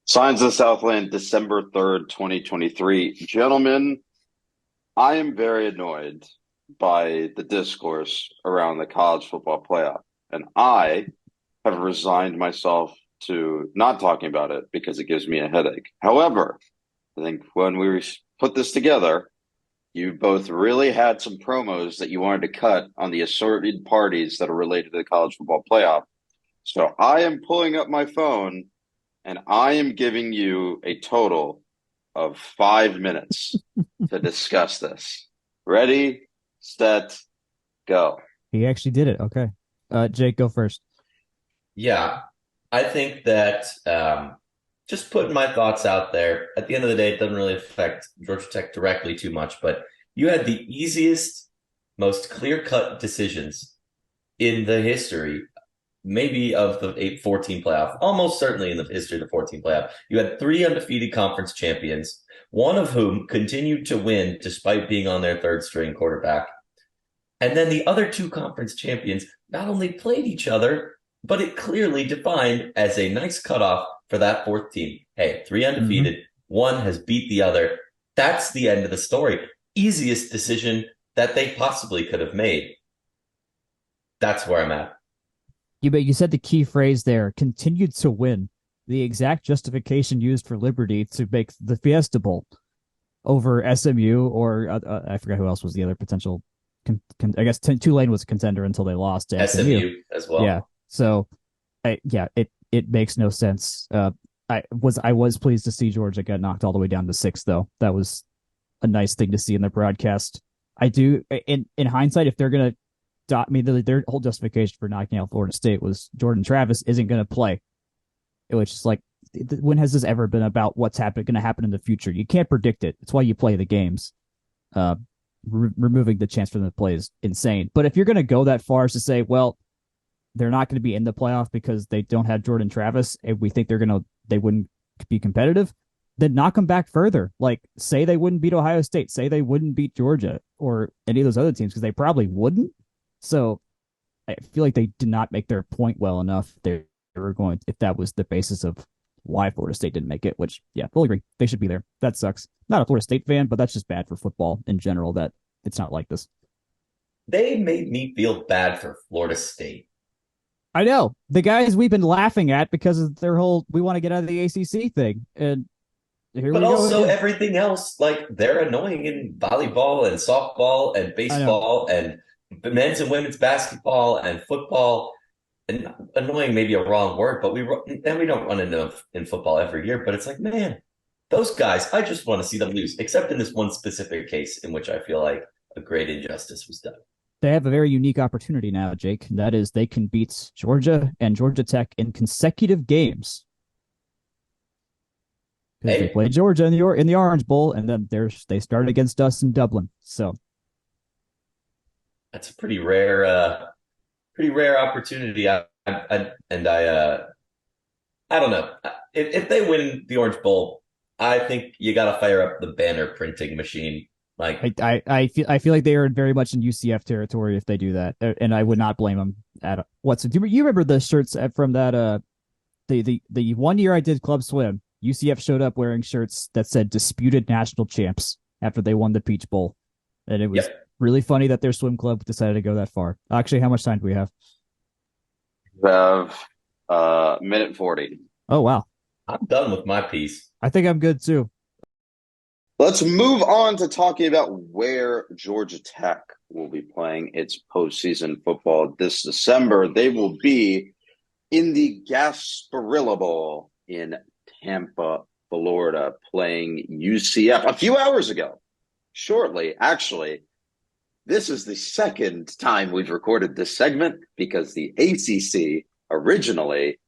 Signs of Southland, December 3rd, 2023. Gentlemen, I am very annoyed by the discourse around the college football playoff, and I have resigned myself to not talking about it because it gives me a headache. However, I think when we put this together, you both really had some promos that you wanted to cut on the assorted parties that are related to the college football playoff. So I am pulling up my phone and I am giving you a total of 5 minutes to discuss this. Ready, set, go. He actually did it. Okay. Jake, go first. Yeah, I think that just putting my thoughts out there, at the end of the day, it doesn't really affect Georgia Tech directly too much, but you had the easiest, most clear-cut decisions in the history, maybe of the 14 playoff, almost certainly in the history of the 14 playoff. You had three undefeated conference champions, one of whom continued to win despite being on their third string quarterback. And then the other two conference champions not only played each other, but it clearly defined as a nice cutoff for that fourth team. Hey, three undefeated, one has beat the other. That's the end of the story. Easiest decision that they possibly could have made. That's where I'm at. You said the key phrase there, continued to win. The exact justification used for Liberty to make the Fiesta Bowl over SMU or I forgot who else was the other potential. I guess Tulane was a contender until they lost to SMU as well. Yeah. So, it makes no sense. I was pleased to see Georgia get knocked all the way down to 6, though. That was a nice thing to see in the broadcast. I do in hindsight, if they're gonna, their whole justification for knocking out Florida State was Jordan Travis isn't gonna play, which is like, when has this ever been about what's going to happen in the future? You can't predict it. It's why you play the games. Removing the chance for them to play is insane. But if you're going to go that far as to say, well, they're not going to be in the playoff because they don't have Jordan Travis, and we think they wouldn't be competitive, then knock them back further. Like, say they wouldn't beat Ohio State, say they wouldn't beat Georgia or any of those other teams, because they probably wouldn't. So I feel like they did not make their point well enough. They were going, if that was the basis of why Florida State didn't make it, which, yeah, fully agree. They should be there. That sucks. Not a Florida State fan, but that's just bad for football in general that it's not like this. They made me feel bad for Florida State. I know. The guys we've been laughing at because of their whole we want to get out of the ACC thing. And here but we also go. Everything else, like they're annoying in volleyball and softball and baseball and men's and women's basketball and football. And annoying may be a wrong word, but we don't run into in football every year. But it's like, man, those guys, I just want to see them lose, except in this one specific case in which I feel like a great injustice was done. They have a very unique opportunity now, Jake. That is, they can beat Georgia and Georgia Tech in consecutive games. Because they played Georgia in the Orange Bowl, and then they started against us in Dublin. So that's a pretty rare opportunity. I don't know. If they win the Orange Bowl, I think you got to fire up the banner printing machine. Like I feel like they are very much in UCF territory if they do that, and I would not blame them at what's. Do you remember the shirts from that the 1 year I did Club Swim? UCF showed up wearing shirts that said "Disputed National Champs" after they won the Peach Bowl, and it was really funny that their swim club decided to go that far. Actually, how much time do we have? We have minute 40. Oh wow, I'm done with my piece. I think I'm good too. Let's move on to talking about where Georgia Tech will be playing its postseason football this December. They will be in the Gasparilla Bowl in Tampa, Florida, playing UCF a few hours ago. Shortly, actually, this is the second time we've recorded this segment because the ACC originally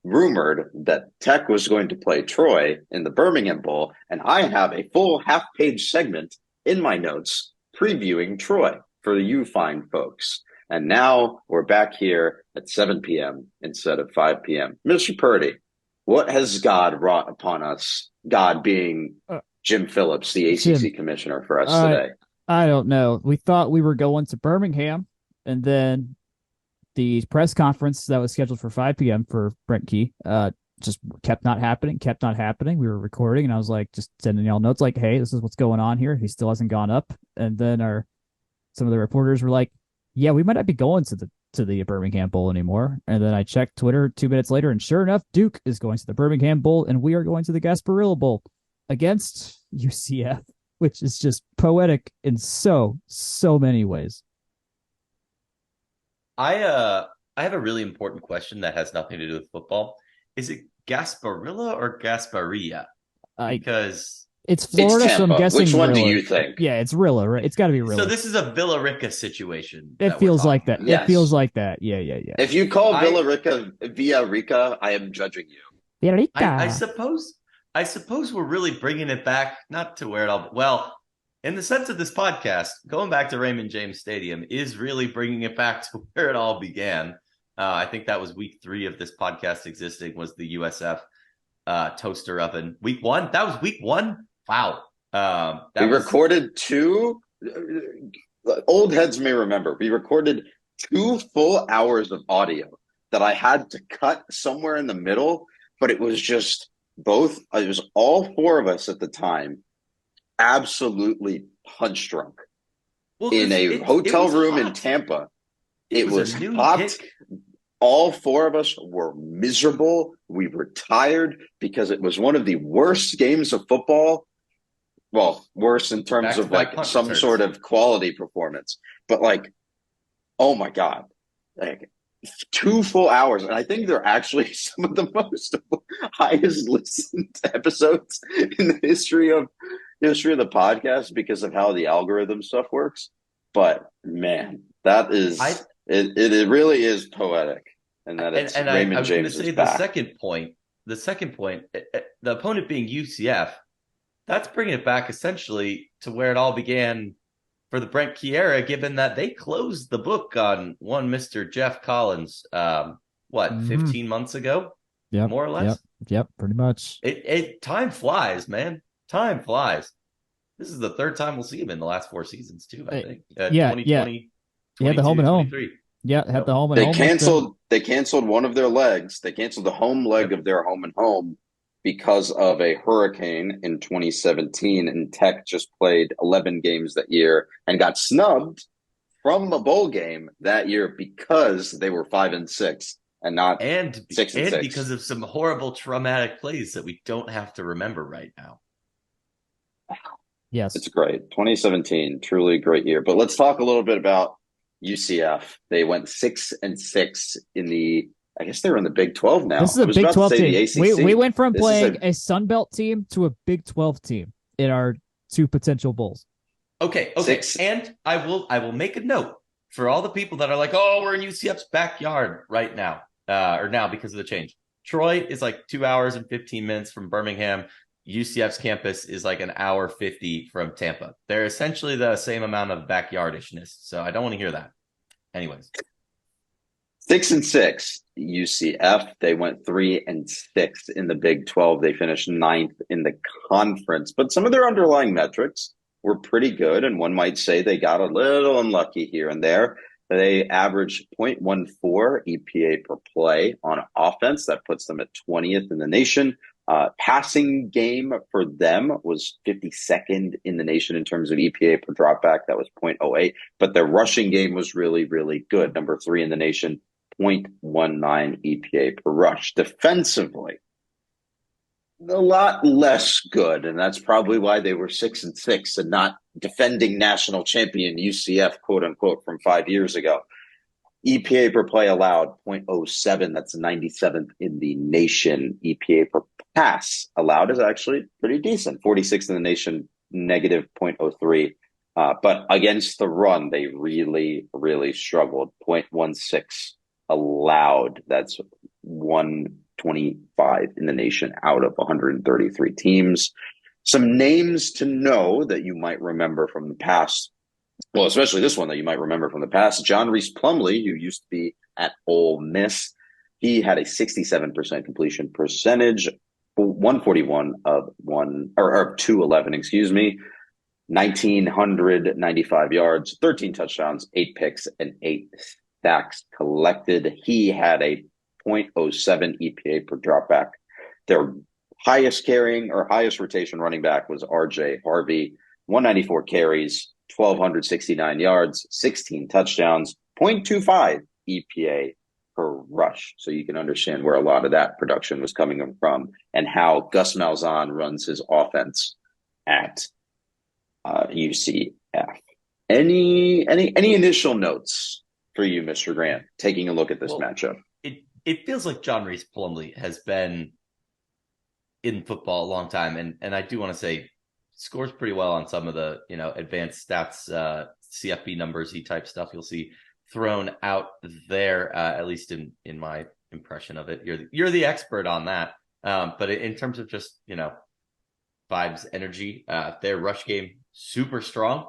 rumored that Tech was going to play Troy in the Birmingham Bowl, and I have a full half-page segment in my notes previewing Troy for you fine folks. And now we're back here at 7 p.m. instead of 5 p.m. Mr. Purdy, what has God wrought upon us? God being Jim Phillips, the ACC commissioner for us today. I don't know. We thought we were going to Birmingham, and then the press conference that was scheduled for 5 p.m. for Brent Key just kept not happening. We were recording, and I was like, just sending y'all notes, like, hey, this is what's going on here. He still hasn't gone up. And then some of the reporters were like, yeah, we might not be going to the Birmingham Bowl anymore. And then I checked Twitter 2 minutes later, and sure enough, Duke is going to the Birmingham Bowl, and we are going to the Gasparilla Bowl against UCF, which is just poetic in so many ways. I have a really important question that has nothing to do with football. Is it Gasparilla or Gasparilla? Because it's Florida, it's so I'm guessing which one Rilla. do you think? Yeah, it's Rilla, right? It's got to be Rilla. So this is a Villarica situation. It feels like that. Yes. It feels like that. Yeah. If you call Villarica, I am judging you. I suppose we're really bringing it back, not to where it all. Well, in the sense of this podcast, going back to Raymond James Stadium is really bringing it back to where it all began. I think that was week 3 of this podcast existing, was the USF toaster oven. Week 1? That was week 1? Wow. Recorded 2. Old heads may remember. We recorded 2 full hours of audio that I had to cut somewhere in the middle, but it was just both. It was all 4 of us at the time, absolutely punch drunk in a hotel room in Tampa. It was hot. All 4 of us were miserable. We were tired because it was one of the worst games of football. Well, worse in terms of like some sort of quality performance. But like, oh my God, like 2 full hours. And I think they're actually some of the most highest listened episodes in the history of the podcast because of how the algorithm stuff works. But man, that is it really is poetic. And that it's Raymond James is back. The second point, the opponent being UCF, that's bringing it back essentially to where it all began for the Brent Key era, given that they closed the book on one Mr. Jeff Collins, 15 months ago? Yeah, more or less? Yep, pretty much. Time flies, man. Time flies. This is the 3rd time we'll see him in the last 4 seasons, too, I think. 2020, yeah, the home and home. Yeah, had the home and home. They canceled one of their legs. They canceled the home leg of their home and home because of a hurricane in 2017. And Tech just played 11 games that year and got snubbed from a bowl game that year because they were 5-6 and not 6-6. And because of some horrible traumatic plays that we don't have to remember right now. Yes. It's great. 2017, truly great year. But let's talk a little bit about UCF. They went 6-6 in the. I guess they're in the Big 12 now. This is a Big 12 team. We went from playing a Sun Belt team to a Big 12 team in our 2 potential bowls. Okay. And I will make a note for all the people that are like, oh, we're in UCF's backyard right now, or now because of the change. Troy is like 2 hours and 15 minutes from Birmingham. UCF's campus is like an hour 50 from Tampa. They're essentially the same amount of backyardishness. So I don't want to hear that. Anyways. 6-6 UCF. They went 3-6 in the Big 12. They finished 9th in the conference, but some of their underlying metrics were pretty good. And one might say they got a little unlucky here and there. They averaged 0.14 EPA per play on offense. That puts them at 20th in the nation. Passing game for them was 52nd in the nation in terms of EPA per dropback. That was 0.08. But their rushing game was really, really good. Number 3 in the nation, 0.19 EPA per rush. Defensively, a lot less good. And that's probably why they were 6-6 and not defending national champion UCF, quote unquote, from 5 years ago. EPA per play allowed, 0.07. That's 97th in the nation. EPA per pass allowed is actually pretty decent. 46th in the nation, negative 0.03. But against the run, they really, really struggled. 0.16 allowed. That's 125 in the nation out of 133 teams. Some names to know that you might remember from the past. Well, especially this one that you might remember from the past. John Reese Plumlee, who used to be at Ole Miss, he had a 67% completion percentage, 141 of 211, 1,995 yards, 13 touchdowns, 8 picks, and 8 sacks collected. He had a 0.07 EPA per dropback Their highest carrying or highest rotation running back was RJ Harvey, 194 carries, 1,269 yards, 16 touchdowns, 0.25 EPA per rush. So you can understand where a lot of that production was coming from and how Gus Malzahn runs his offense at UCF. Any initial notes for you, Mr. Grant, taking a look at this matchup? It feels like John Reese Plumlee has been in football a long time, and I do want to say scores pretty well on some of the advanced stats, CFB numbers, type stuff you'll see thrown out there, at least in my impression of it. You're the expert on that, but in terms of just vibes, energy, their rush game super strong.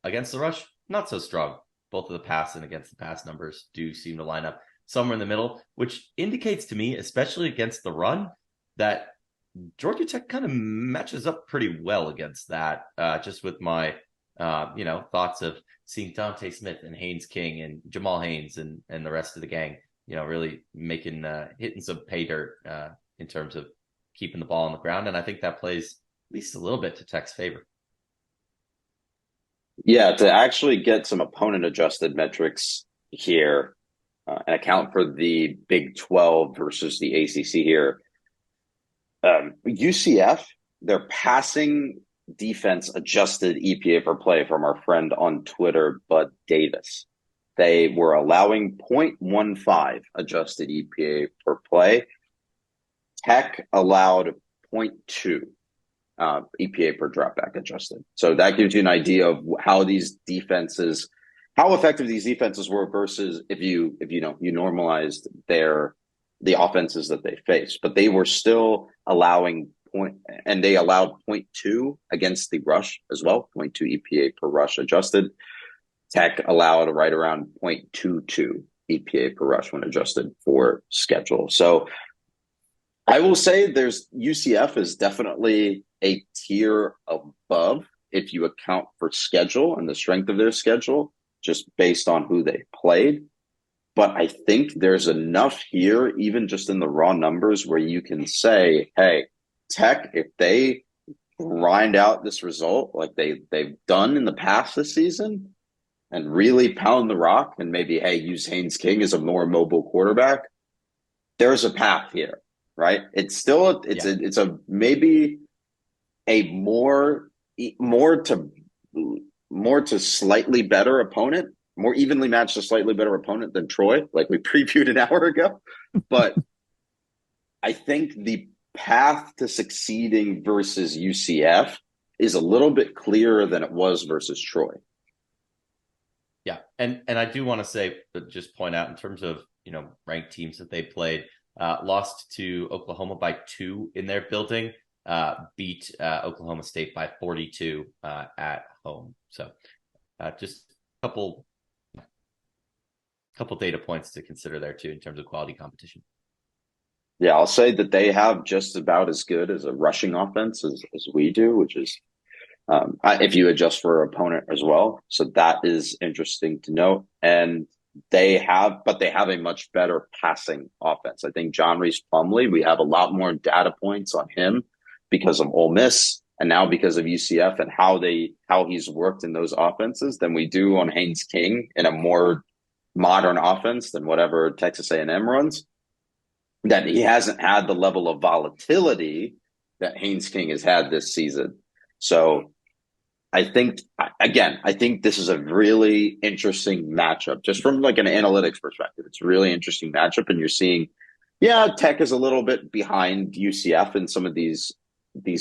Against the rush, not so strong. Both of the pass and against the pass numbers do seem to line up somewhere in the middle, which indicates to me, especially against the run, that Georgia Tech kind of matches up pretty well against that. Just with my thoughts of seeing Dante Smith and Haynes King and Jamal Haynes and the rest of the gang, really making hitting some pay dirt in terms of keeping the ball on the ground. And I think that plays at least a little bit to Tech's favor. Yeah, to actually get some opponent adjusted metrics here and account for the Big 12 versus the ACC here. UCF, their passing defense adjusted EPA per play from our friend on Twitter, Bud Davis. They were allowing 0.15 adjusted EPA per play. Tech allowed 0.2 EPA per dropback adjusted. So that gives you an idea of how effective these defenses were versus if you normalized the offenses that they faced. But they were still allowing and they allowed 0.2 against the rush as well, 0.2 EPA per rush adjusted. Tech allowed right around 0.22 EPA per rush when adjusted for schedule. So I will say UCF is definitely a tier above if you account for schedule and the strength of their schedule, just based on who they played. But I think there's enough here, even just in the raw numbers, where you can say, hey, Tech, if they grind out this result like they've done in the past this season and really pound the rock and maybe, hey, use Haynes King as a more mobile quarterback, there's a path here, right? It's still, it's a maybe a more to slightly better opponent, more evenly matched to slightly better opponent than Troy, like we previewed an hour ago. But I think the path to succeeding versus UCF is a little bit clearer than it was versus Troy. Yeah. And I do want to say, just point out in terms of, ranked teams that they played, lost to Oklahoma by 2 in their building, beat Oklahoma State by 42 at home. So just a couple data points to consider there too in terms of quality competition. Yeah, I'll say that they have just about as good as a rushing offense as we do, which is if you adjust for opponent as well. So that is interesting to note. And they have a much better passing offense. I think John Reese Plumlee, we have a lot more data points on him because of Ole Miss and now because of UCF and how he's worked in those offenses than we do on Haynes King in a more modern offense than whatever Texas A&M runs. That he hasn't had the level of volatility that Haynes King has had this season. So I think this is a really interesting matchup, just from like an analytics perspective. It's a really interesting matchup. And you're seeing, Tech is a little bit behind UCF in some of these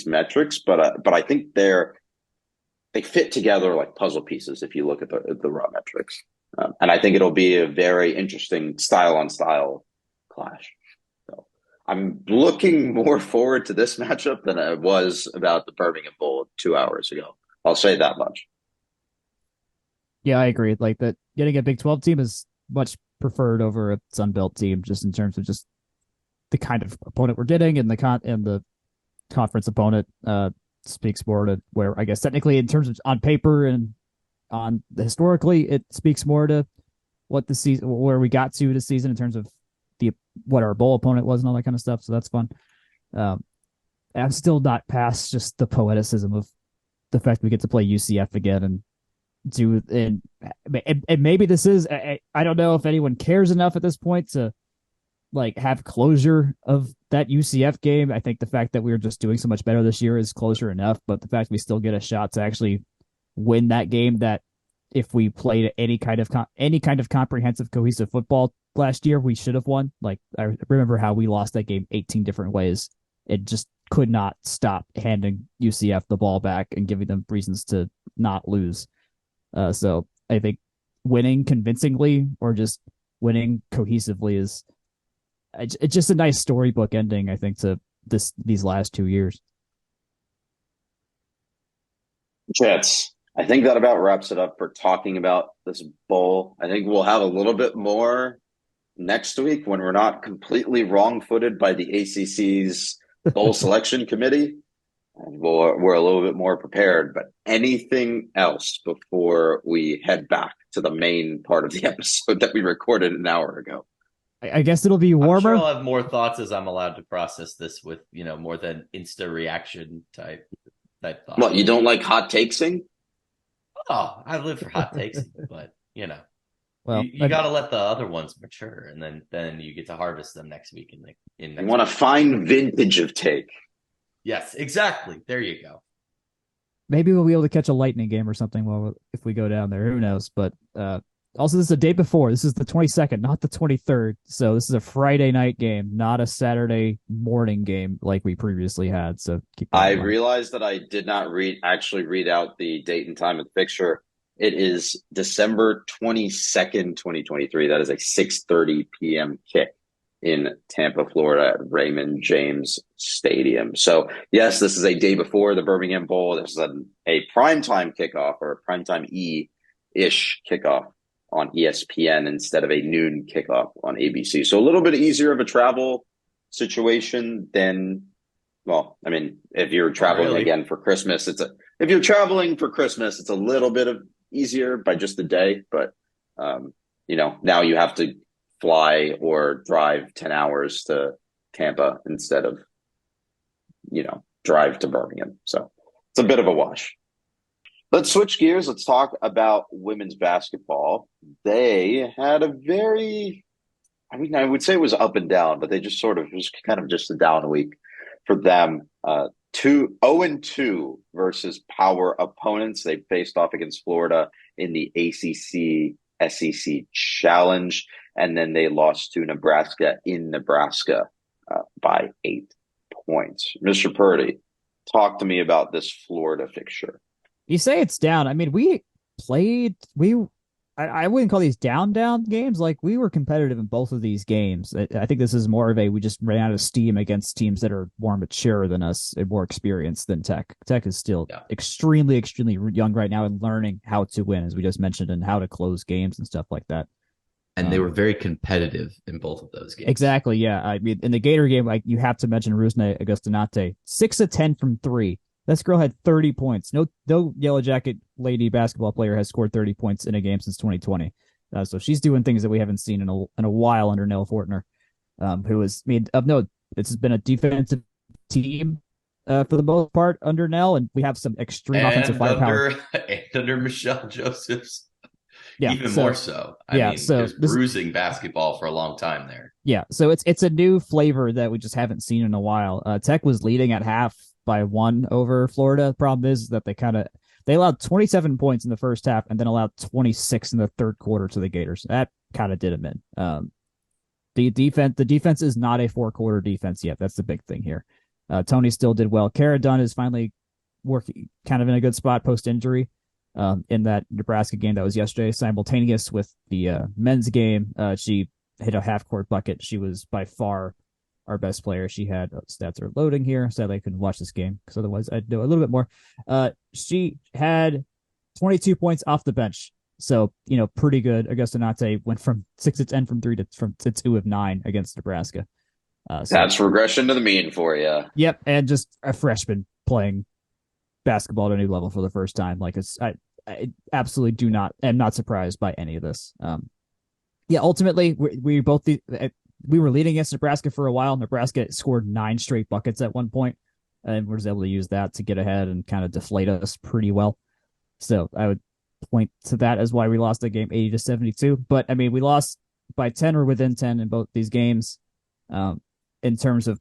metrics, but I think they fit together like puzzle pieces if you look at the raw metrics. And I think it'll be a very interesting style on style clash. I'm looking more forward to this matchup than I was about the Birmingham Bowl 2 hours ago. I'll say that much. Yeah, I agree. Like that, getting a Big 12 team is much preferred over a Sun Belt team, just in terms of just the kind of opponent we're getting, and the conference opponent speaks more to where, I guess, technically in terms of on paper and on historically, it speaks more to what the season, where we got to the season in terms of what our bowl opponent was and all that kind of stuff. So that's fun. Um, I'm still not past just the poeticism of the fact we get to play UCF again and do and maybe this is I don't know if anyone cares enough at this point to like have closure of that UCF game. I think the fact that we were just doing so much better this year is closure enough, but the fact we still get a shot to actually win that game, that if we played any kind of comprehensive cohesive football last year, we should have won. Like I remember how we lost that game 18 different ways. It just could not stop handing UCF the ball back and giving them reasons to not lose. So I think winning convincingly or just winning cohesively is it's just a nice storybook ending, I think, to these last 2 years. Jets. I think that about wraps it up for talking about this bowl. I think we'll have a little bit more next week when we're not completely wrong-footed by the ACC's bowl selection committee. And we're a little bit more prepared. But anything else before we head back to the main part of the episode that we recorded an hour ago? I guess it'll be warmer. I'm sure I'll have more thoughts as I'm allowed to process this with, more than insta reaction type thoughts. What, you don't like hot takesing? Oh, I live for hot takes, but well, you got to let the other ones mature, and then you get to harvest them next week. You want a fine vintage of take. Yes, exactly. There you go. Maybe we'll be able to catch a Lightning game or something if we go down there. Who knows? But also, this is the day before. This is the 22nd, not the 23rd. So this is a Friday night game, not a Saturday morning game like we previously had. So I realized that I did not actually read out the date and time of the fixture. It is December 22nd, 2023. That is a 6:30 p.m. kick in Tampa, Florida at Raymond James Stadium. So, yes, this is a day before the Birmingham Bowl. This is a primetime kickoff or a primetime E-ish kickoff on ESPN instead of a noon kickoff on ABC. So a little bit easier of a travel situation than, well, I mean, if you're traveling again for Christmas, if you're traveling for Christmas, it's a little bit of easier by just a day. But, now you have to fly or drive 10 hours to Tampa instead of, drive to Birmingham. So it's a bit of a wash. Let's switch gears. Let's talk about women's basketball. They had I would say it was up and down, but it was kind of just a down week for them. 0-2 versus power opponents. They faced off against Florida in the ACC SEC Challenge, and then they lost to Nebraska in Nebraska by 8 points. Mr. Purdy, talk to me about this Florida fixture. You say it's down. I mean, I wouldn't call these down games. Like, we were competitive in both of these games. I think this is more of we just ran out of steam against teams that are more mature than us and more experienced than Tech. Tech is still extremely, extremely young right now and learning how to win, as we just mentioned, and how to close games and stuff like that. And they were very competitive in both of those games. Exactly, yeah. I mean, in the Gator game, you have to mention Rusne Agustinate. 6 of 10 from 3. This girl had 30 points. No Yellow Jacket lady basketball player has scored 30 points in a game since 2020. So she's doing things that we haven't seen in a while under Nell Fortner, who is, of note, this has been a defensive team for the most part under Nell, and we have some extreme offensive firepower. And under Michelle Josephs. Yeah, even more so. I mean, just bruising basketball for a long time there. Yeah, so it's a new flavor that we just haven't seen in a while. Tech was leading at half by 1 over Florida. The problem is that they allowed 27 points in the first half and then allowed 26 in the third quarter to the Gators. That kind of did them in. The defense is not a 4-quarter defense yet. That's the big thing here. Tony still did well. Cara Dunn is finally working kind of in a good spot post injury. In that Nebraska game that was yesterday, simultaneous with the men's game. She hit a half-court bucket. She was by far our best player. She had stats are loading here. Sadly, I couldn't watch this game because otherwise I'd know a little bit more. She had 22 points off the bench. So, pretty good. Agustinate went from 6 of 10 from 3 to 2 of 9 against Nebraska. That's regression to the mean for you. Yep, and just a freshman playing basketball at a new level for the first time. I absolutely am not surprised by any of this. Ultimately we both we were leading against Nebraska for a while. Nebraska scored 9 straight buckets at one point, and we were able to use that to get ahead and kind of deflate us pretty well. So I would point to that as why we lost the game 80-72. But I mean, we lost by 10 or within 10 in both these games. In terms of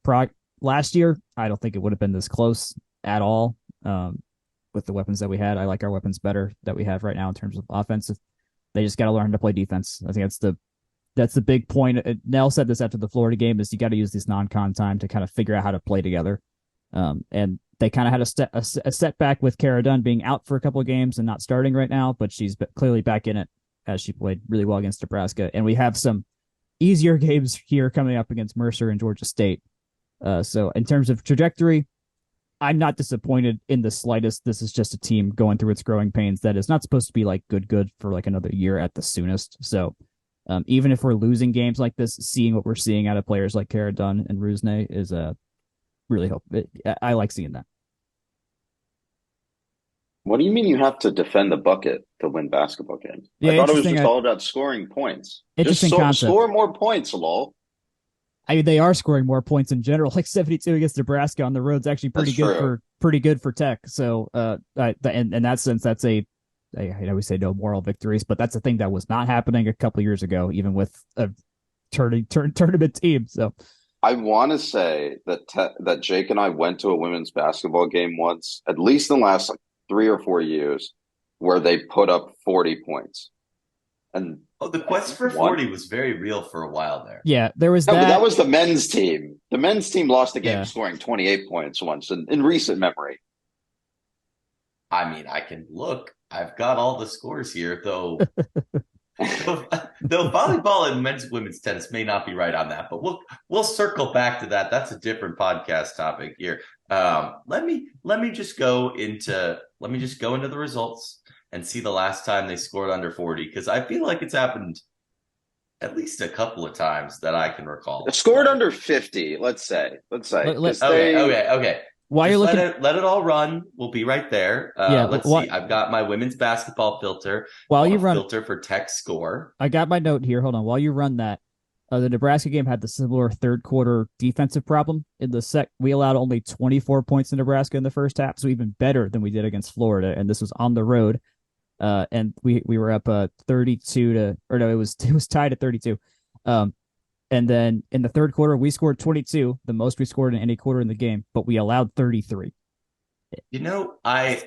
last year, I don't think it would have been this close at all. With the weapons that we had, I like our weapons better that we have right now in terms of offensive. They just got to learn to play defense. I think that's the big point. Nell said this after the Florida game: is you got to use this non-con time to kind of figure out how to play together. And they kind of had a setback with Cara Dunn being out for a couple of games and not starting right now, but she's clearly back in it as she played really well against Nebraska. And we have some easier games here coming up against Mercer and Georgia State. So in terms of trajectory, I'm not disappointed in the slightest. This is just a team going through its growing pains that is not supposed to be like good for like another year at the soonest. So even if we're losing games like this, seeing what we're seeing out of players like Cara Dunn and Rusne is really hope. I like seeing that. What do you mean you have to defend the bucket to win basketball games? Yeah, I thought it was just all about scoring points. Interesting just concept. Score more points, lol. I mean, they are scoring more points in general. Like 72 against Nebraska on the road is actually pretty good for Tech. So, in that sense, that's I know we say no moral victories, but that's a thing that was not happening a couple of years ago, even with a tournament team. So, I want to say that Jake and I went to a women's basketball game once, at least in the last 3 or 4 years, where they put up 40 points. And the quest for 40 was very real for a while there. Yeah, there was that. But that was the men's team. The men's team lost the game scoring 28 points once in recent memory. I mean, I can look. I've got all the scores here, though. Though volleyball and men's and women's tennis may not be right on that, but we'll circle back to that. That's a different podcast topic here. Let me just go into the results and see the last time they scored under 40, because I feel like it's happened at least a couple of times that I can recall. They scored under 50, let's say. Okay. While you're looking, let it all run. We'll be right there. Let's see. I've got my women's basketball filter. While you run filter for Tech score. I got my note here. Hold on. While you run that, the Nebraska game had the similar third quarter defensive problem. In the we allowed only 24 points in Nebraska in the first half, so even better than we did against Florida. And this was on the road. And we were up 32 to, or no, it was tied at 32. And then in the third quarter, we scored 22, the most we scored in any quarter in the game, but we allowed 33. You know, I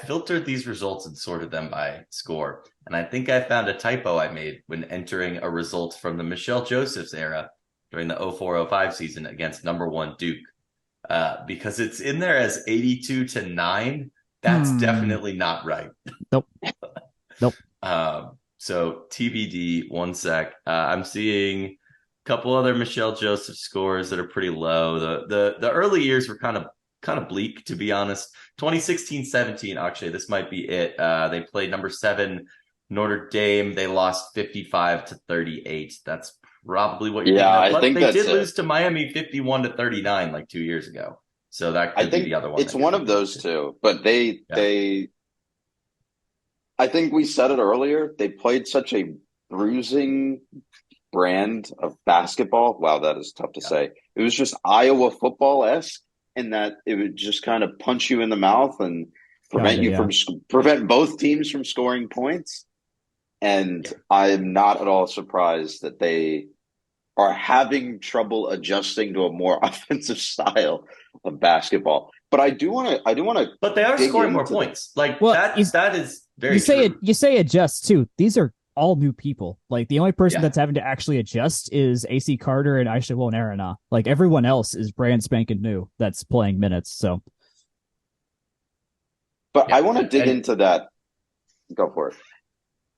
filtered these results and sorted them by score, and I think I found a typo I made when entering a result from the Michelle Josephs era during the 04-05 season against number 1 Duke, because it's in there as 82-9. That's definitely not right. Nope. So TBD, 1 sec. I'm seeing a couple other Michelle Joseph scores that are pretty low. The early years were kind of bleak, to be honest. 2016-17, Akshay, this might be it. They played number 7 Notre Dame. They lost 55-38. That's probably what you're thinking of. But they did lose to Miami 51-39 like 2 years ago. So that could be the other one. It's one of those two, but they I think we said it earlier. They played such a bruising brand of basketball. Wow, that is tough to say. It was just Iowa football-esque in that it would just kind of punch you in the mouth and prevent both teams from scoring points. And I'm not at all surprised that they are having trouble adjusting to a more offensive style of basketball. But I do want to. But they are scoring more points. That is very true. You say adjust too. These are all new people. Like the only person that's having to actually adjust is AC Carter and Aisha Wonarana. Like everyone else is brand spanking new that's playing minutes. So, but I want to dig into that. Go for it.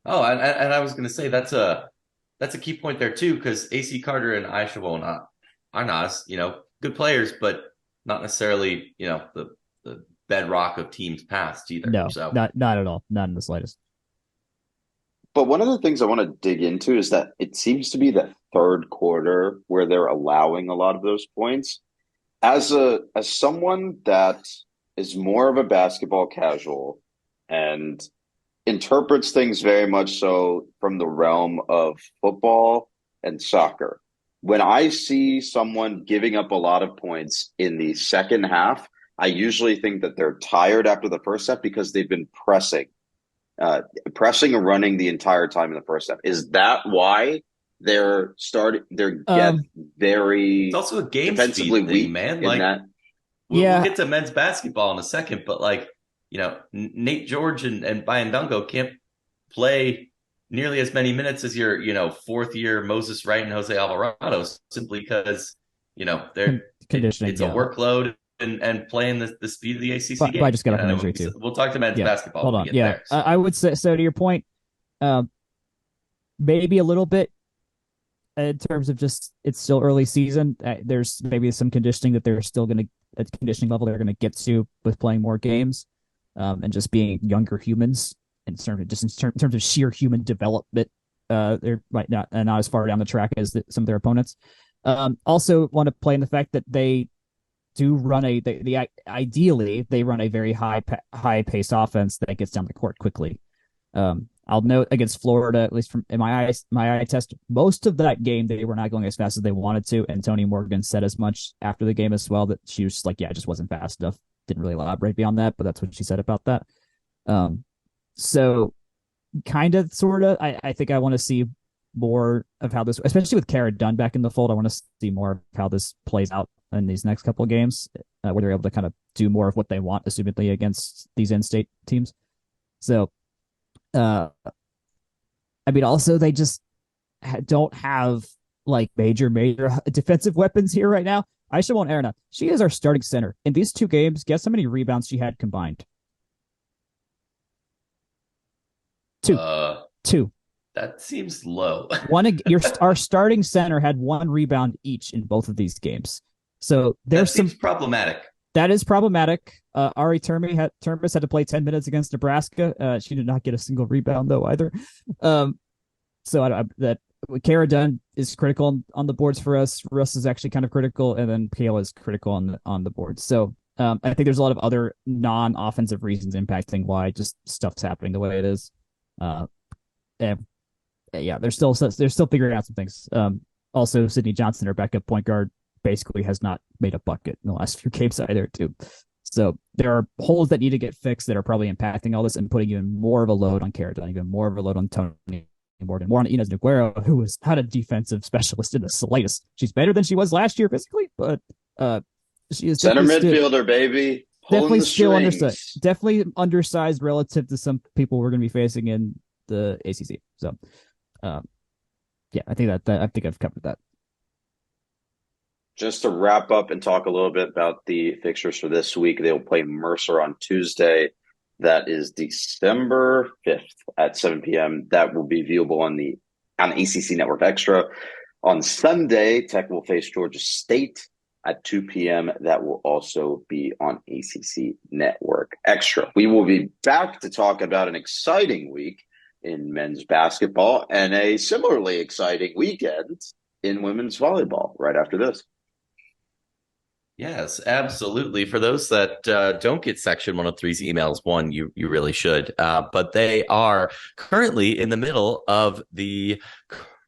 Oh, and I was going to say that's a key point there too, because AC Carter and Aisha Wonarana are not, good players, but not necessarily, the bedrock of teams past either. No, so. not at all. Not in the slightest. But one of the things I want to dig into is that it seems to be the third quarter where they're allowing a lot of those points. As someone that is more of a basketball casual and interprets things very much so from the realm of football and soccer. When I see someone giving up a lot of points in the second half, I usually think that they're tired after the first half because they've been pressing and running the entire time in the first half. Is that why they're very It's also a game defensively speed thing, weak man. in Like, that? we'll get to men's basketball in a second, but like, Nate George and Bayandungo can't play nearly as many minutes as your, fourth year Moses Wright and Jose Alvarado, simply because, they're conditioning. It's a workload and playing the speed of the ACC game. I just got off an injury too. We'll talk to men's basketball. Hold on. Yeah, there, I would say so. To your point, maybe a little bit in terms of just it's still early season. There's maybe some conditioning that they're still going to at conditioning level they're going to get to with playing more games, and just being younger humans in terms of sheer human development. They're not as far down the track as some of their opponents. Also, want to play in the fact that they do run ideally they run a very high paced offense that gets down the court quickly. I'll note against Florida, at least from in my eye test, most of that game they were not going as fast as they wanted to, and Tony Morgan said as much after the game as well, that she was just like, yeah, it just wasn't fast enough. Didn't really elaborate beyond that, but that's what she said about that. So kind of sort of I think I want to see more of how this, especially with Cara Dunn back in the fold, I want to see more of how this plays out in these next couple of games, where they're able to kind of do more of what they want, assumedly against these in-state teams. So, I mean, also they just don't have like major defensive weapons here right now. Aisha Erna, she is our starting center. In these two games, guess how many rebounds she had combined? Two. That seems low. Our starting center had one rebound each in both of these games. So there's seems problematic. That is problematic. Ari Termes had to play 10 minutes against Nebraska. She did not get a single rebound though either. So that Cara Dunn is critical on the boards for us. Russ is actually kind of critical, and then Kayla is critical on the boards. So I think there's a lot of other non-offensive reasons impacting why just stuff's happening the way it is. And yeah, they're still figuring out some things. Also, Sydney Johnson, their backup point guard, basically has not made a bucket in the last few games either, too. So there are holes that need to get fixed that are probably impacting all this and putting even more of a load on Cara Dunn, even more of a load on Tony Morgan, more on Inez Nogueira, who was not a defensive specialist in the slightest. She's better than she was last year physically, but she is center midfielder, baby. Definitely still undersized. Definitely undersized relative to some people we're going to be facing in the ACC. So, yeah, I think I've covered that. Just to wrap up and talk a little bit about the fixtures for this week, they will play Mercer on Tuesday. That is December 5th at 7 p.m. That will be viewable on ACC Network Extra. On Sunday, Tech will face Georgia State at 2 p.m. That will also be on ACC Network Extra. We will be back to talk about an exciting week in men's basketball and a similarly exciting weekend in women's volleyball right after this. Yes, absolutely. For those that don't get Section 103's emails, one, you really should. But they are currently in the middle of the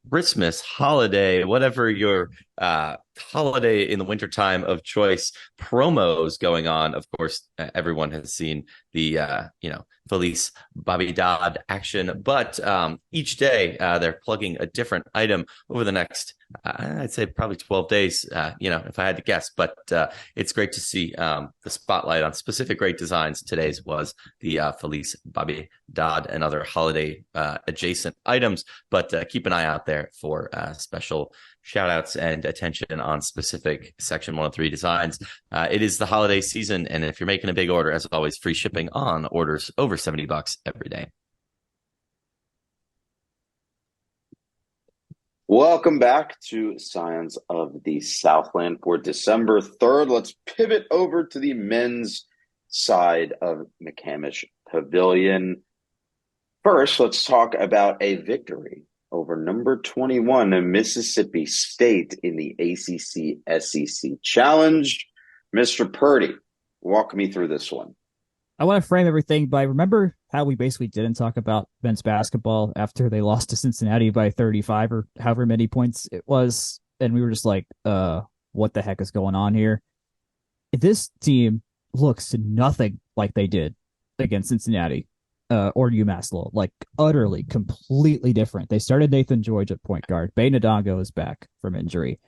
Christmas holiday, whatever your holiday in the wintertime of choice promos going on. Of course, everyone has seen the Feliz Navidad action, but each day they're plugging a different item over the next I'd say probably 12 days, if I had to guess, but it's great to see the spotlight on specific great designs. Today's was the Feliz Navidad and other holiday adjacent items, but keep an eye out there for special shout outs and attention on specific Section 103 designs. It is the holiday season, and if you're making a big order, as always, free shipping on orders over $70 every day. Welcome back to Scions of the Southland for December 3rd. Let's pivot over to the men's side of McCamish Pavilion. First, let's talk about a victory over number 21 in Mississippi State in the ACC SEC Challenge. Mr. Purdy, walk me through this one. I want to frame everything by remember how we basically didn't talk about men's basketball after they lost to Cincinnati by 35 or however many points it was, and we were just like, what the heck is going on here? This team looks nothing like they did against Cincinnati or UMass Lowell, like utterly, completely different. They started Nathan George at point guard. Bay Ndongo is back from injury,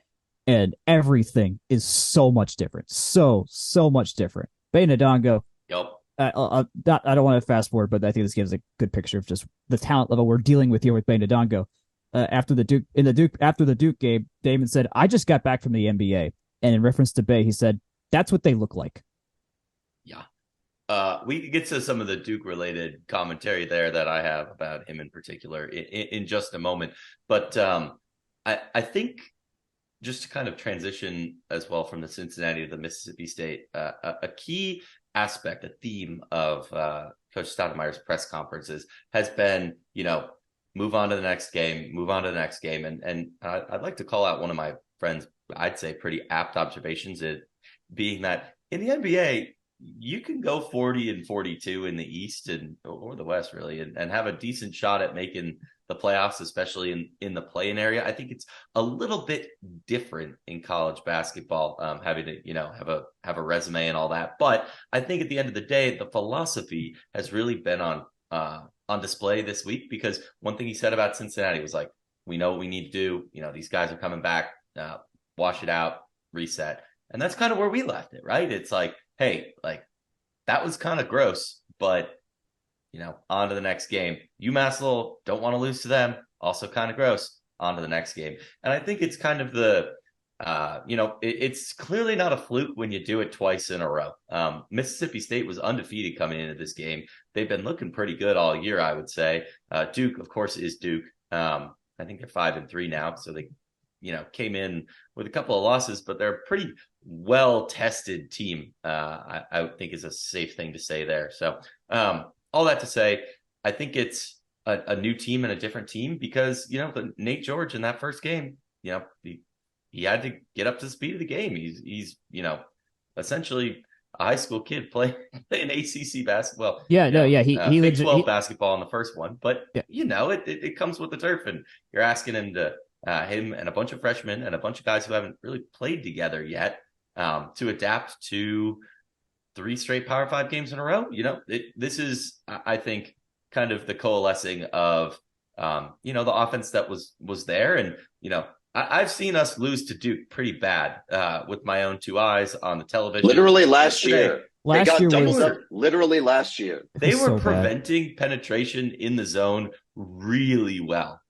and everything is so much different. So much different. Bay Ndongo. Yep. I don't want to fast forward, but I think this gives a good picture of just the talent level we're dealing with here with Bay Ndongo. After the Duke game, Damon said, "I just got back from the NBA," and in reference to Bay, he said, "That's what they look like." Yeah. We could get to some of the Duke related commentary there that I have about him in particular in just a moment. But I think just to kind of transition as well from the Cincinnati to the Mississippi State, a key aspect, a theme of Coach Stoudemire's press conferences has been, move on to the next game. And I'd like to call out one of my friends, I'd say pretty apt observations, it being that in the NBA, you can go 40-42 in the East or the West, really, and have a decent shot at making the playoffs, especially in the play-in area. I think it's a little bit different in college basketball, having to, have a resume and all that. But I think at the end of the day, the philosophy has really been on display this week, because one thing he said about Cincinnati was like, we know what we need to do. These guys are coming back, wash it out, reset. And that's kind of where we left it, right? It's like, hey, like that was kind of gross, but on to the next game. UMass Lowell, don't want to lose to them. Also kind of gross. On to the next game. And I think it's kind of it's clearly not a fluke when you do it twice in a row. Mississippi State was undefeated coming into this game. They've been looking pretty good all year, I would say. Duke, of course, is Duke. I think they're 5-3 now, so they came in with a couple of losses, but they're a pretty well-tested team. I think is a safe thing to say there. So all that to say, I think it's a new team and a different team because, Nate George in that first game, he had to get up to the speed of the game. He's essentially a high school kid playing ACC basketball. Yeah, he Big 12 basketball in the first one, but it comes with the turf, and you're asking him to him and a bunch of freshmen and a bunch of guys who haven't really played together yet to adapt to 3 straight Power 5 games in a row. This is, I think, kind of the coalescing of the offense that was there, and I've seen us lose to Duke pretty bad with my own 2 eyes on the television. Literally last year. They got doubled up literally last year. They were preventing penetration in the zone really well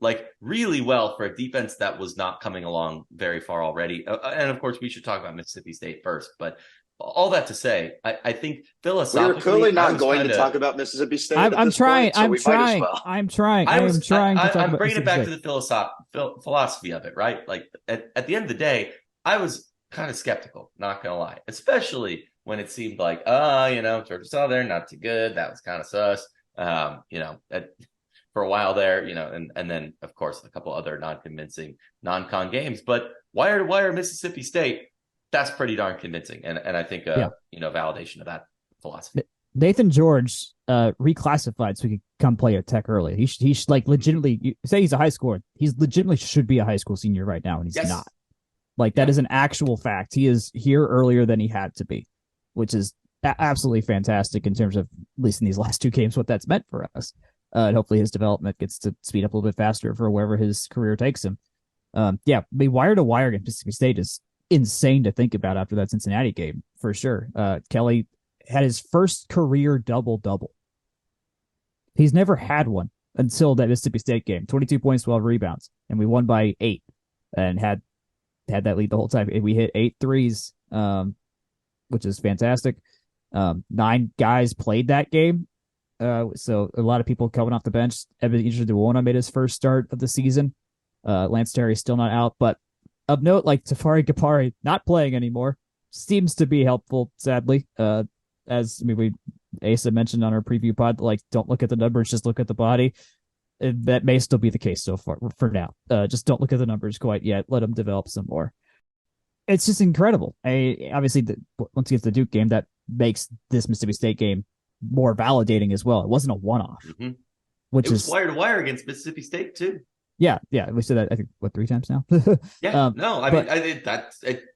for a defense that was not coming along very far already. And of course, we should talk about Mississippi State first. But all that to say, I think philosophically, we're clearly not going to talk about Mississippi State. I'm trying to bringing it back to the philosophy of it, right? Like at the end of the day, I was kind of skeptical, not gonna lie, especially when it seemed like, Georgia Southern, not too good. That was kind of sus, for a while there, and then, of course, a couple other non-convincing non-con games. But wire to wire Mississippi State, that's pretty darn convincing. And I think, validation of that philosophy. Nathan George reclassified so he could come play at Tech early. He's like legitimately, you say he's a high schooler. He's legitimately should be a high school senior right now, and he's not. Like, that is an actual fact. He is here earlier than he had to be, which is absolutely fantastic in terms of, at least in these last 2 games, what that's meant for us. And hopefully his development gets to speed up a little bit faster for wherever his career takes him. Wire to wire against Mississippi State is insane to think about after that Cincinnati game, for sure. Kelly had his first career double-double. He's never had one until that Mississippi State game. 22 points, 12 rebounds, and we won by 8 and had that lead the whole time. We hit 8 threes, which is fantastic. 9 guys played that game. So a lot of people coming off the bench. Evan Duona made his first start of the season. Lance Terry still not out, but of note, like Tafari Kapari not playing anymore seems to be helpful, sadly. Asa mentioned on our preview pod, like, don't look at the numbers, just look at the body. That may still be the case so far for now. Just don't look at the numbers quite yet. Let them develop some more. It's just incredible. Obviously, once you get to the Duke game, that makes this Mississippi State game more validating as well. It wasn't a one-off, which it was is wire to wire against Mississippi State too. Yeah. We said that, I think, 3 times now?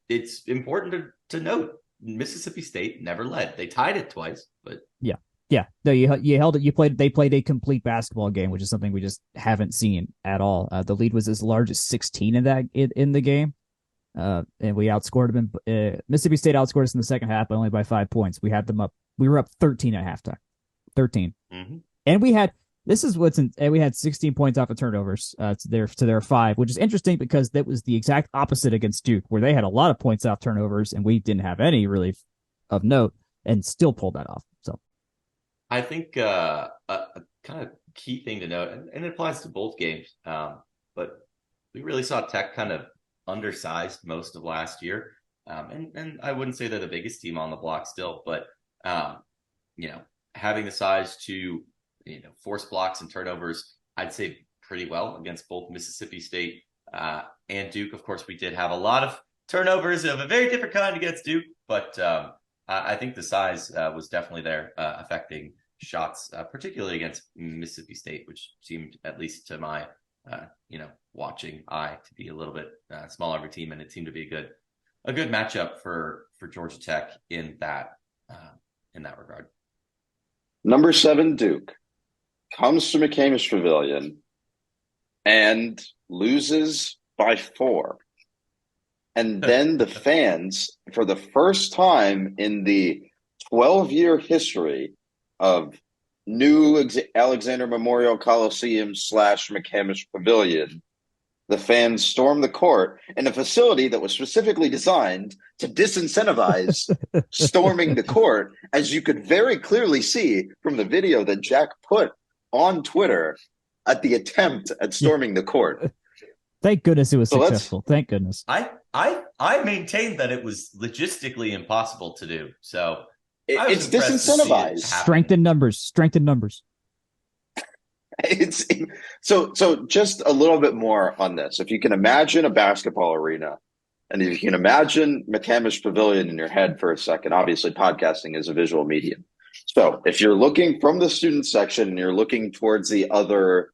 It's important to note Mississippi State never led. They tied it twice, but no, you held it. They played a complete basketball game, which is something we just haven't seen at all. The lead was as large as 16 in the game, and we outscored them. Mississippi State outscored us in the second half, but only by 5 points. We had them up. We were up 13 at halftime, 13, and we had. This is and we had 16 points off of turnovers to their 5, which is interesting because that was the exact opposite against Duke, where they had a lot of points off turnovers and we didn't have any really of note, and still pulled that off. So I think a kind of key thing to note, and it applies to both games, but we really saw Tech kind of undersized most of last year, and I wouldn't say they're the biggest team on the block still, but having the size to force blocks and turnovers, I'd say pretty well against both Mississippi State and Duke. Of course, we did have a lot of turnovers of a very different kind against Duke, but I think the size was definitely there affecting shots, particularly against Mississippi State, which seemed, at least to my watching eye, to be a little bit smaller of a team, and it seemed to be a good matchup for Georgia Tech in that regard. Number 7, Duke, comes to McCamish Pavilion and loses by 4. And then the fans, for the first time in the 12-year history of new Alexander Memorial Coliseum / McCamish Pavilion, the fans stormed the court in a facility that was specifically designed to disincentivize storming the court, as you could very clearly see from the video that Jack put on Twitter at the attempt at storming the court. Thank goodness it was successful. Thank goodness. I maintained that it was logistically impossible to do. So it's disincentivized. Strength in numbers. It's so just a little bit more on this. If you can imagine a basketball arena, and if you can imagine McCamish Pavilion in your head for a second, obviously podcasting is a visual medium. So if you're looking from the student section and you're looking towards the other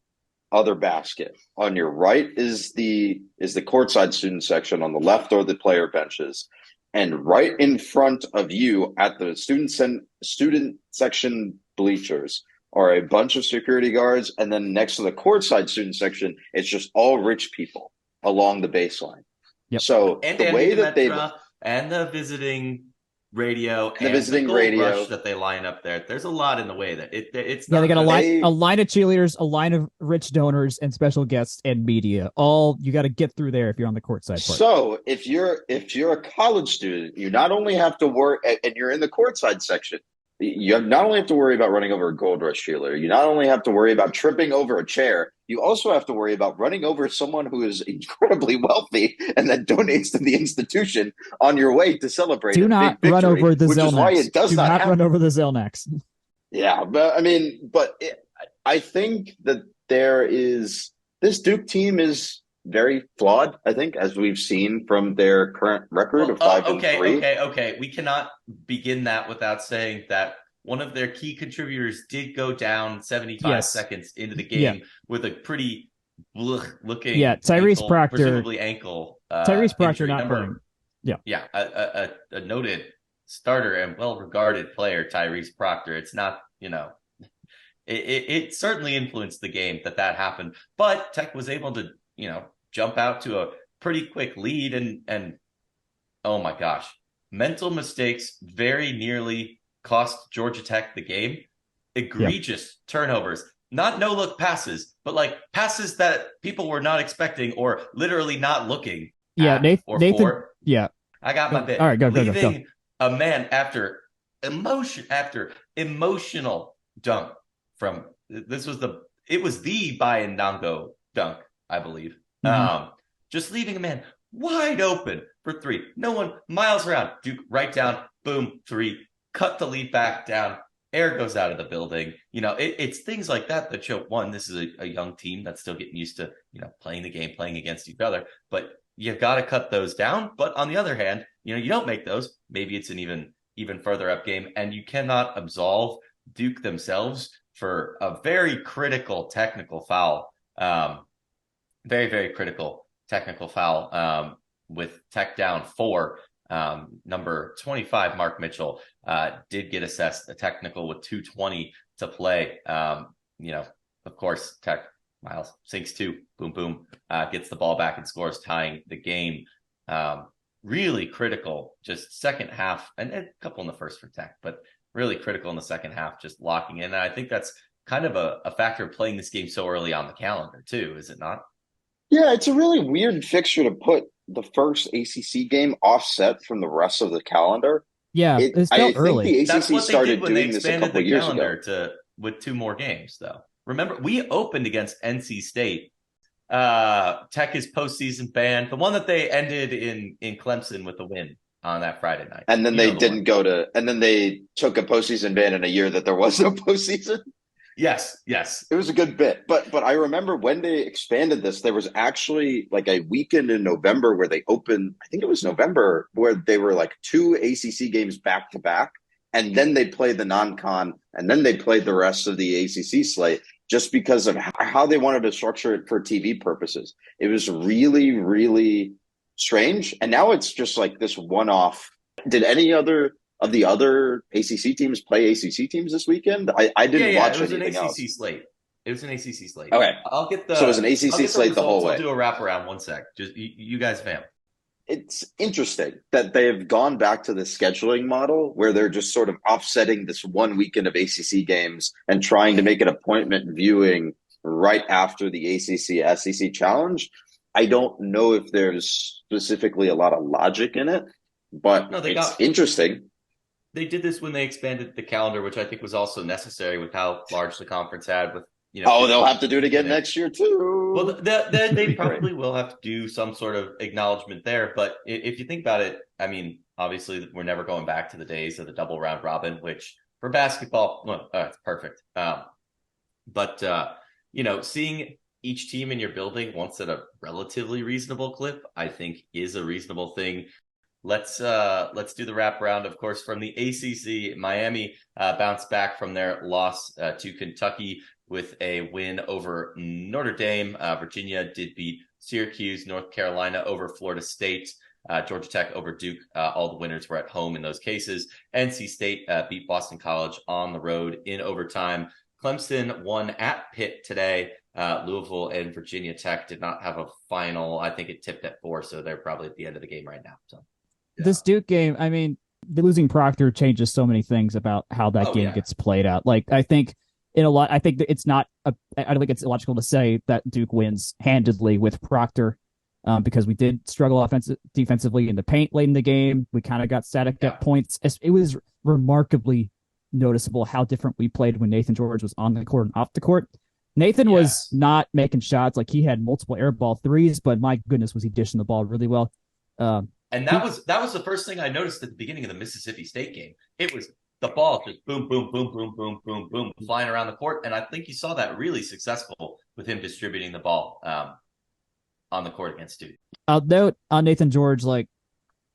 basket, on your right is the courtside student section, on the left are the player benches, and right in front of you at the student section bleachers are a bunch of security guards, and then next to the courtside student section, it's just all rich people along the baseline. Yep. So and the way that they and the visiting radio and the visiting radio rush that they line up there, there's a lot in the way that it's they got a line of cheerleaders, a line of rich donors, and special guests and media. All you got to get through there if you're on the courtside part. So if you're a college student, you not only have to work, and you're in the courtside section, you not only have to worry about running over a Gold Rush cheerleader, you not only have to worry about tripping over a chair, you also have to worry about running over someone who is incredibly wealthy and that donates to the institution on your way to celebrate. Do not run over the Zelniks. Do not run over the Zelniks. Yeah, but I think that this Duke team is very flawed, I think, as we've seen from their current record of 5-3. Okay. We cannot begin that without saying that one of their key contributors did go down 75 seconds into the game with a pretty looking Tyrese Proctor, presumably ankle. Tyrese Proctor not playing. Yeah, a noted starter and well-regarded player, Tyrese Proctor. It's not, it certainly influenced the game that happened, but Tech was able to jump out to a pretty quick lead, and oh my gosh, mental mistakes very nearly cost Georgia Tech the game. Egregious turnovers, not no-look passes, but like passes that people were not expecting or literally not looking at. Nathan, for. Yeah. I got my bit. All right, go. A man after emotional dunk from it was the Bayan Nango dunk, I believe. Just leaving a man wide open for 3. No one, miles around. Duke right down, boom, 3. Cut the lead back down. Air goes out of the building. It's things like that show, one, this is a young team that's still getting used to, playing the game, playing against each other. But you've got to cut those down. But on the other hand, you don't make those. Maybe it's an even further up game. And you cannot absolve Duke themselves for a very critical technical foul. Very, very critical technical foul with Tech down 4. Number 25, Mark Mitchell, did get assessed a technical with 2:20 to play. Of course, Tech, Miles sinks 2, boom, boom, gets the ball back and scores, tying the game. Really critical, just second half, and a couple in the first for Tech, but really critical in the second half, just locking in. And I think that's kind of a factor of playing this game so early on the calendar, too, is it not? Yeah, it's a really weird fixture to put the first ACC game offset from the rest of the calendar. Yeah, It, it I felt think early. the That's ACC what they started did when they doing this a expanded couple the years ago. calendar with 2 more games, though. Remember, we opened against NC State. Tech is postseason banned. The one that they ended in Clemson with a win on that Friday night. And then and then they took a postseason ban in a year that there was no postseason. Yes. It was a good bit. But I remember when they expanded this, there was actually like a weekend in November where they opened, I think it was November, where they were like 2 ACC games back to back. And then they played the non-con, and then they played the rest of the ACC slate just because of how they wanted to structure it for TV purposes. It was really, really strange. And now it's just like this one-off. Did any other of the other ACC teams play ACC teams this weekend? I didn't watch anything else. It was an ACC slate. Okay. I'll get the So it was an ACC slate the whole way. I'll do a wraparound one sec. Just you guys vamp. It's interesting that they've gone back to the scheduling model where they're just sort of offsetting this one weekend of ACC games and trying to make an appointment viewing right after the ACC SEC challenge. I don't know if there's specifically a lot of logic in it, but it's interesting. They did this when they expanded the calendar, which I think was also necessary with how large the conference had with, they'll have to do it again next year too. Well, they probably will have to do some sort of acknowledgement there. But if you think about it, I mean, obviously we're never going back to the days of the double round robin, which for basketball, it's perfect. But seeing each team in your building once at a relatively reasonable clip, I think is a reasonable thing. Let's do the wraparound, of course, from the ACC. Miami bounced back from their loss to Kentucky with a win over Notre Dame. Virginia did beat Syracuse, North Carolina over Florida State, Georgia Tech over Duke. All the winners were at home in those cases. NC State beat Boston College on the road in overtime. Clemson won at Pitt today. Louisville and Virginia Tech did not have a final. I think it tipped at 4, so they're probably at the end of the game right now. So this Duke game, I mean, the losing Proctor changes so many things about how that game gets played out. Like, I think that it's not I don't think it's illogical to say that Duke wins handedly with Proctor, because we did struggle defensively in the paint late in the game. We kind of got static at points. It was remarkably noticeable how different we played when Nathan George was on the court and off the court. Nathan was not making shots. Like, he had multiple air ball threes, but my goodness, was he dishing the ball really well. And that was the first thing I noticed at the beginning of the Mississippi State game. It was the ball just boom, boom, boom, boom, boom, boom, boom, flying around the court. And I think you saw that really successful with him distributing the ball on the court against Duke. I'll note on Nathan George, like,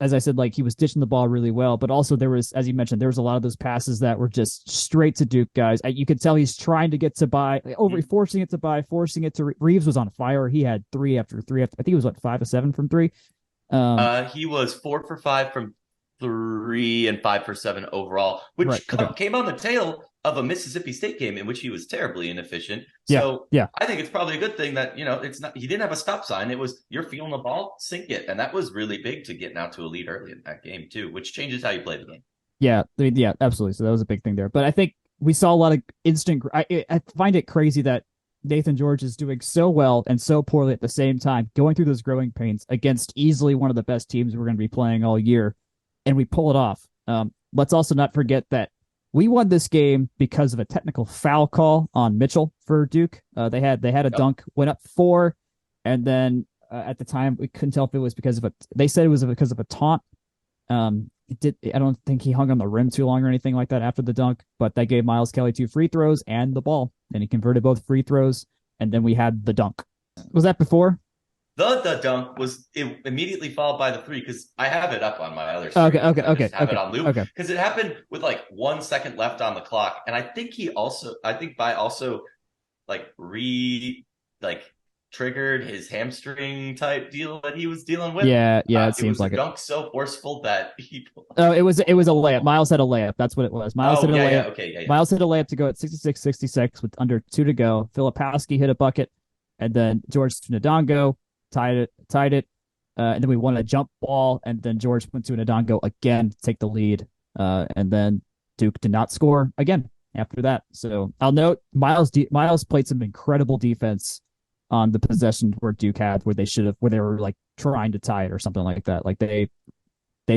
as I said, like, he was dishing the ball really well, but also there was, as you mentioned, there was a lot of those passes that were just straight to Duke guys. You could tell he's trying to get to by, forcing it to by, forcing it to Reeves was on fire. He had 3 after 3. I think he was 5 of 7 from 3. He was 4 for 5 from 3 and 5 for 7 overall, which came on the tail of a Mississippi State game in which he was terribly inefficient. So I think it's probably a good thing that, it's not, he didn't have a stop sign. It was, you're feeling the ball, sink it. And that was really big to getting out to a lead early in that game too, which changes how you play the game. Yeah, absolutely. So that was a big thing there. But I think we saw a lot of instant. I find it crazy that Nathan George is doing so well and so poorly at the same time, going through those growing pains against easily one of the best teams we're going to be playing all year, and we pull it off. Let's also not forget that we won this game because of a technical foul call on Mitchell for Duke. They had a dunk, went up 4, and then at the time we couldn't tell if it was because of they said it was because of a taunt. I don't think he hung on the rim too long or anything like that after the dunk, but that gave Miles Kelly 2 free throws and the ball, and he converted both free throws, and then we had the dunk. Was that before? The dunk was immediately followed by the three, because I have it up on my other screen. Okay. I just have it on loop, Okay. because it happened with like 1 second left on the clock, and I think by also like like triggered his hamstring type deal that he was dealing with. Yeah. It It seems was like a it. dunk so forceful that he. Oh, it was a layup. Miles had a layup. That's what it was. Miles hit a layup. Okay, yeah. Miles hit a layup to go at 66-66 with under 2 to go. Filipowski hit a bucket, and then George Nadongo tied it. And then we won a jump ball, and then George went to Nadongo again to take the lead. And then Duke did not score again after that. So I'll note Miles played some incredible defense on the possession where Duke had, where they were like trying to tie it or something like that. Like they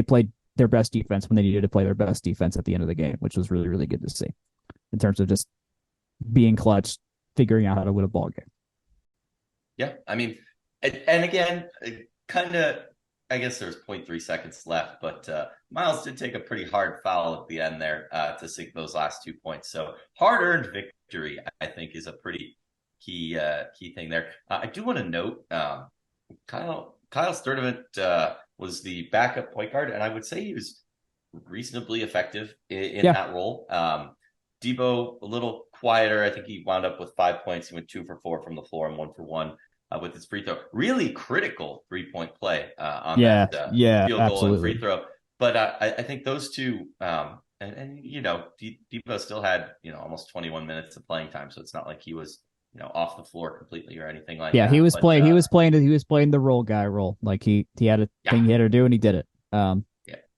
played their best defense when they needed to play their best defense at the end of the game, which was really, really good to see in terms of just being clutch, figuring out how to win a ball game. Yeah, I mean, and again, kind of, I guess there's 0.3 seconds left, but Miles did take a pretty hard foul at the end there to sink those last 2 points. So hard-earned victory, I think, is a pretty key thing there. I do want to note Kyle Sturdivant was the backup point guard, and I would say he was reasonably effective in that role. Debo, a little quieter. I think he wound up with 5 points. He went 2 for 4 from the floor and 1 for 1 with his free throw. Really critical 3-point play on that field goal and free throw. But I think those two, and you know, Debo still had, you know, almost 21 minutes of playing time, so it's not like he was, you know, off the floor completely or anything like that. Yeah, he was playing the role guy role. Like he had a thing he had to do, and he did it.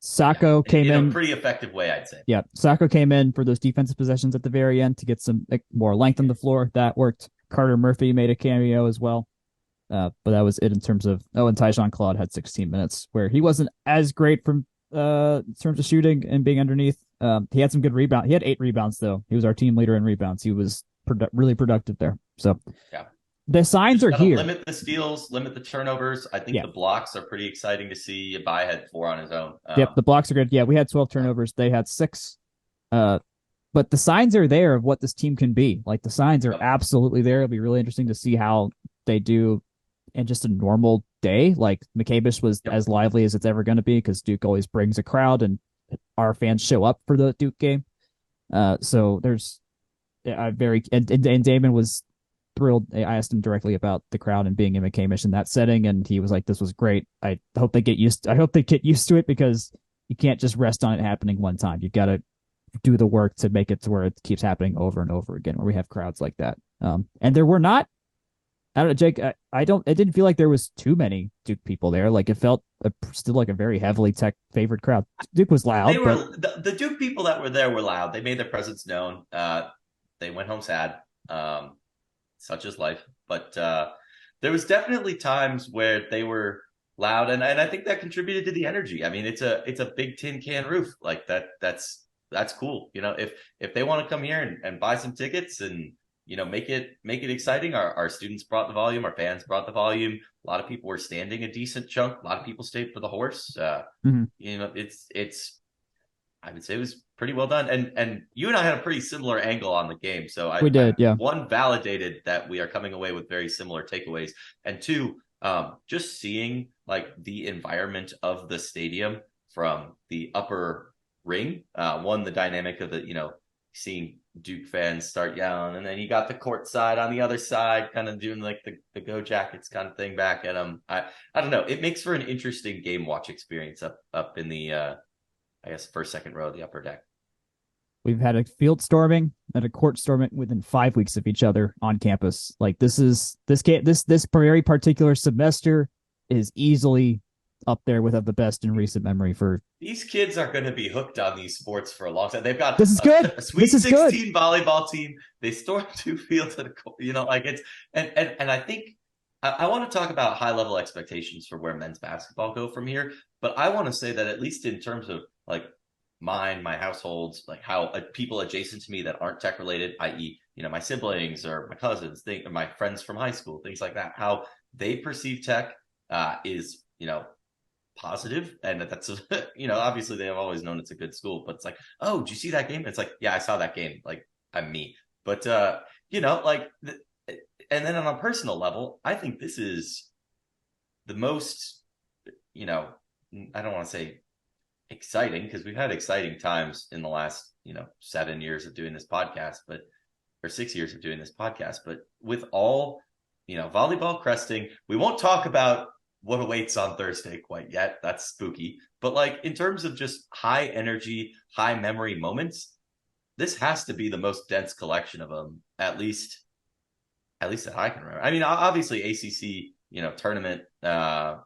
Sacco came in a pretty effective way, I'd say. Yeah, Sacco came in for those defensive possessions at the very end to get some more length on the floor. That worked. Carter Murphy made a cameo as well. But that was it in terms of, and Tyjon Claude had 16 minutes where he wasn't as great from in terms of shooting and being underneath. He had some good rebounds. He had 8 rebounds though. He was our team leader in rebounds. He was really productive there. So the signs are here. Limit the steals, limit the turnovers. I think the blocks are pretty exciting to see. Abai had 4 on his own. The blocks are good. Yeah, we had 12 turnovers. They had 6. But the signs are there of what this team can be. Like the signs are absolutely there. It'll be really interesting to see how they do in just a normal day. Like McCabish was as lively as it's ever going to be because Duke always brings a crowd and our fans show up for the Duke game. So there's and Damon was thrilled. I asked him directly about the crowd and being in McCamish in that setting, and he was like, "This was great. I hope they get used to it because you can't just rest on it happening one time. You've got to do the work to make it to where it keeps happening over and over again, where we have crowds like that." And there were not. I don't know, Jake. It didn't feel like there was too many Duke people there. Like it felt still like a very heavily Tech favored crowd. Duke was loud. The Duke people that were there were loud. They made their presence known. They went home sad. Such is life. But there was definitely times where they were loud, and I think that contributed to the energy. I mean, it's a big tin can roof. Like that's cool. You know, if they want to come here and buy some tickets and, you know, make it exciting. Our students brought the volume. Our fans brought the volume. A lot of people were standing a decent chunk. A lot of people stayed for the horse. You know, it's. I would say it was pretty well done. And you and I had a pretty similar angle on the game. So we did. One, validated that we are coming away with very similar takeaways, and 2, just seeing like the environment of the stadium from the upper ring. 1, the dynamic of the, you know, seeing Duke fans start yelling, and then you got the court side on the other side kind of doing like the Go Jackets kind of thing back at them. I don't know. It makes for an interesting game watch experience up in the I guess very second row of the upper deck. We've had a field storming and a court storming within 5 weeks of each other on campus. Like this very particular semester is easily up there with the best in recent memory. For these kids are going to be hooked on these sports for a long time. They've got this is good. A Sweet 16 volleyball team. They stormed 2 fields at a, you know, like it's and I think I want to talk about high level expectations for where men's basketball go from here. But I want to say that at least in terms of like my households, like how people adjacent to me that aren't Tech related, i.e., you know, my siblings or my cousins, or my friends from high school, things like that, how they perceive Tech is, you know, positive. And that's, you know, obviously they have always known it's a good school, but it's like, oh, did you see that game? It's like, yeah, I saw that game. Like, I'm me. But, you know, like, and then on a personal level, I think this is the most, I don't want to say exciting, because we've had exciting times in the last 7 years of doing this podcast, or 6 years of doing this podcast, but with all volleyball cresting, we won't talk about what awaits on Thursday quite yet. That's spooky. But like in terms of just high energy, high memory moments, this has to be the most dense collection of them, at least that I can remember. I mean, obviously ACC, tournament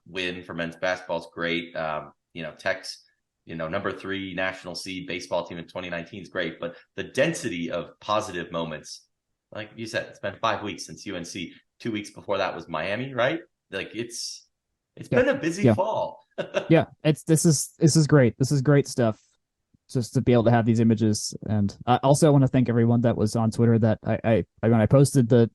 win for men's basketball is great. Tech's, number 3 national seed baseball team in 2019 is great, but the density of positive moments, like you said, it's been 5 weeks since UNC. 2 weeks before that was Miami, right? Like it's been a busy fall. Yeah, this is great. This is great stuff. Just to be able to have these images, and I also want to thank everyone that was on Twitter. That I when I posted the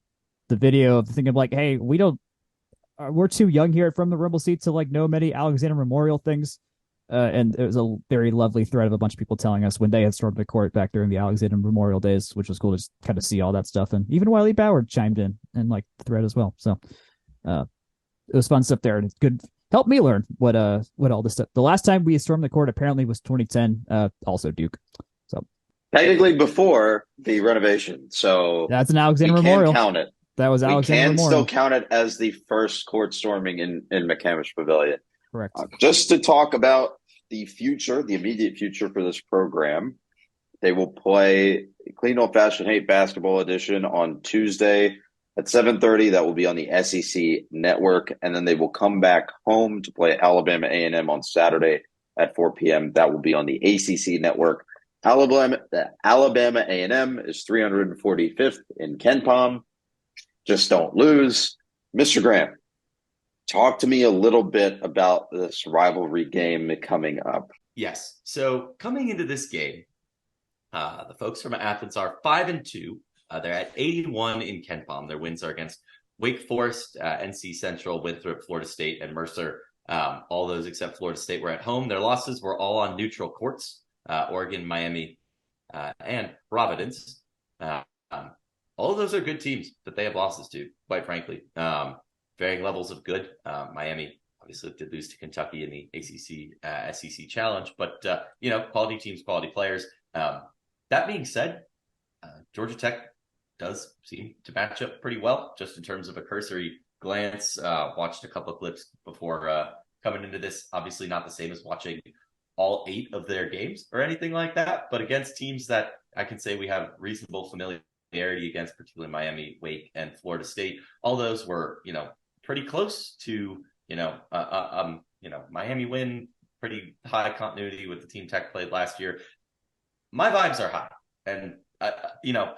video of thinking like, hey, we're too young here from the Rumble seat to like know many Alexander Memorial things. And it was a very lovely thread of a bunch of people telling us when they had stormed the court back during the Alexander Memorial days, which was cool to just kind of see all that stuff. And even Wiley Bauer chimed in and like the thread as well. So it was fun stuff there, and it's good. Helped me learn what all this stuff. The last time we stormed the court apparently was 2010, also Duke. So technically before the renovation. So that's an Alexander we Memorial. Can count it. That was Alexander We can Memorial. still count it as the first court storming in McCamish Pavilion. Correct. Just to talk about the future, the immediate future for this program, they will play Clean Old Fashioned Hate Basketball Edition on Tuesday at 7:30. That will be on the SEC network, and then they will come back home to play Alabama A&M on Saturday at 4 p.m. That will be on the ACC network. Alabama A&M is 345th in KenPom. Just don't lose. Mr. Graham, talk to me a little bit about this rivalry game coming up. Yes. So coming into this game, the folks from Athens are 5-2. They're at 81 in KenPom. Their wins are against Wake Forest, NC Central, Winthrop, Florida State, and Mercer. All those except Florida State were at home. Their losses were all on neutral courts, Oregon, Miami, and Providence. All of those are good teams that they have losses to, quite frankly. Varying levels of good. Miami obviously did lose to Kentucky in the ACC SEC Challenge, but quality teams, quality players. That being said, Georgia Tech does seem to match up pretty well, just in terms of a cursory glance. Watched a couple of clips before coming into this. Obviously not the same as watching all 8 of their games or anything like that, but against teams that I can say we have reasonable familiarity against, particularly Miami, Wake, and Florida State. All those were, pretty close to, Miami win, pretty high continuity with the team Tech played last year. My vibes are high, and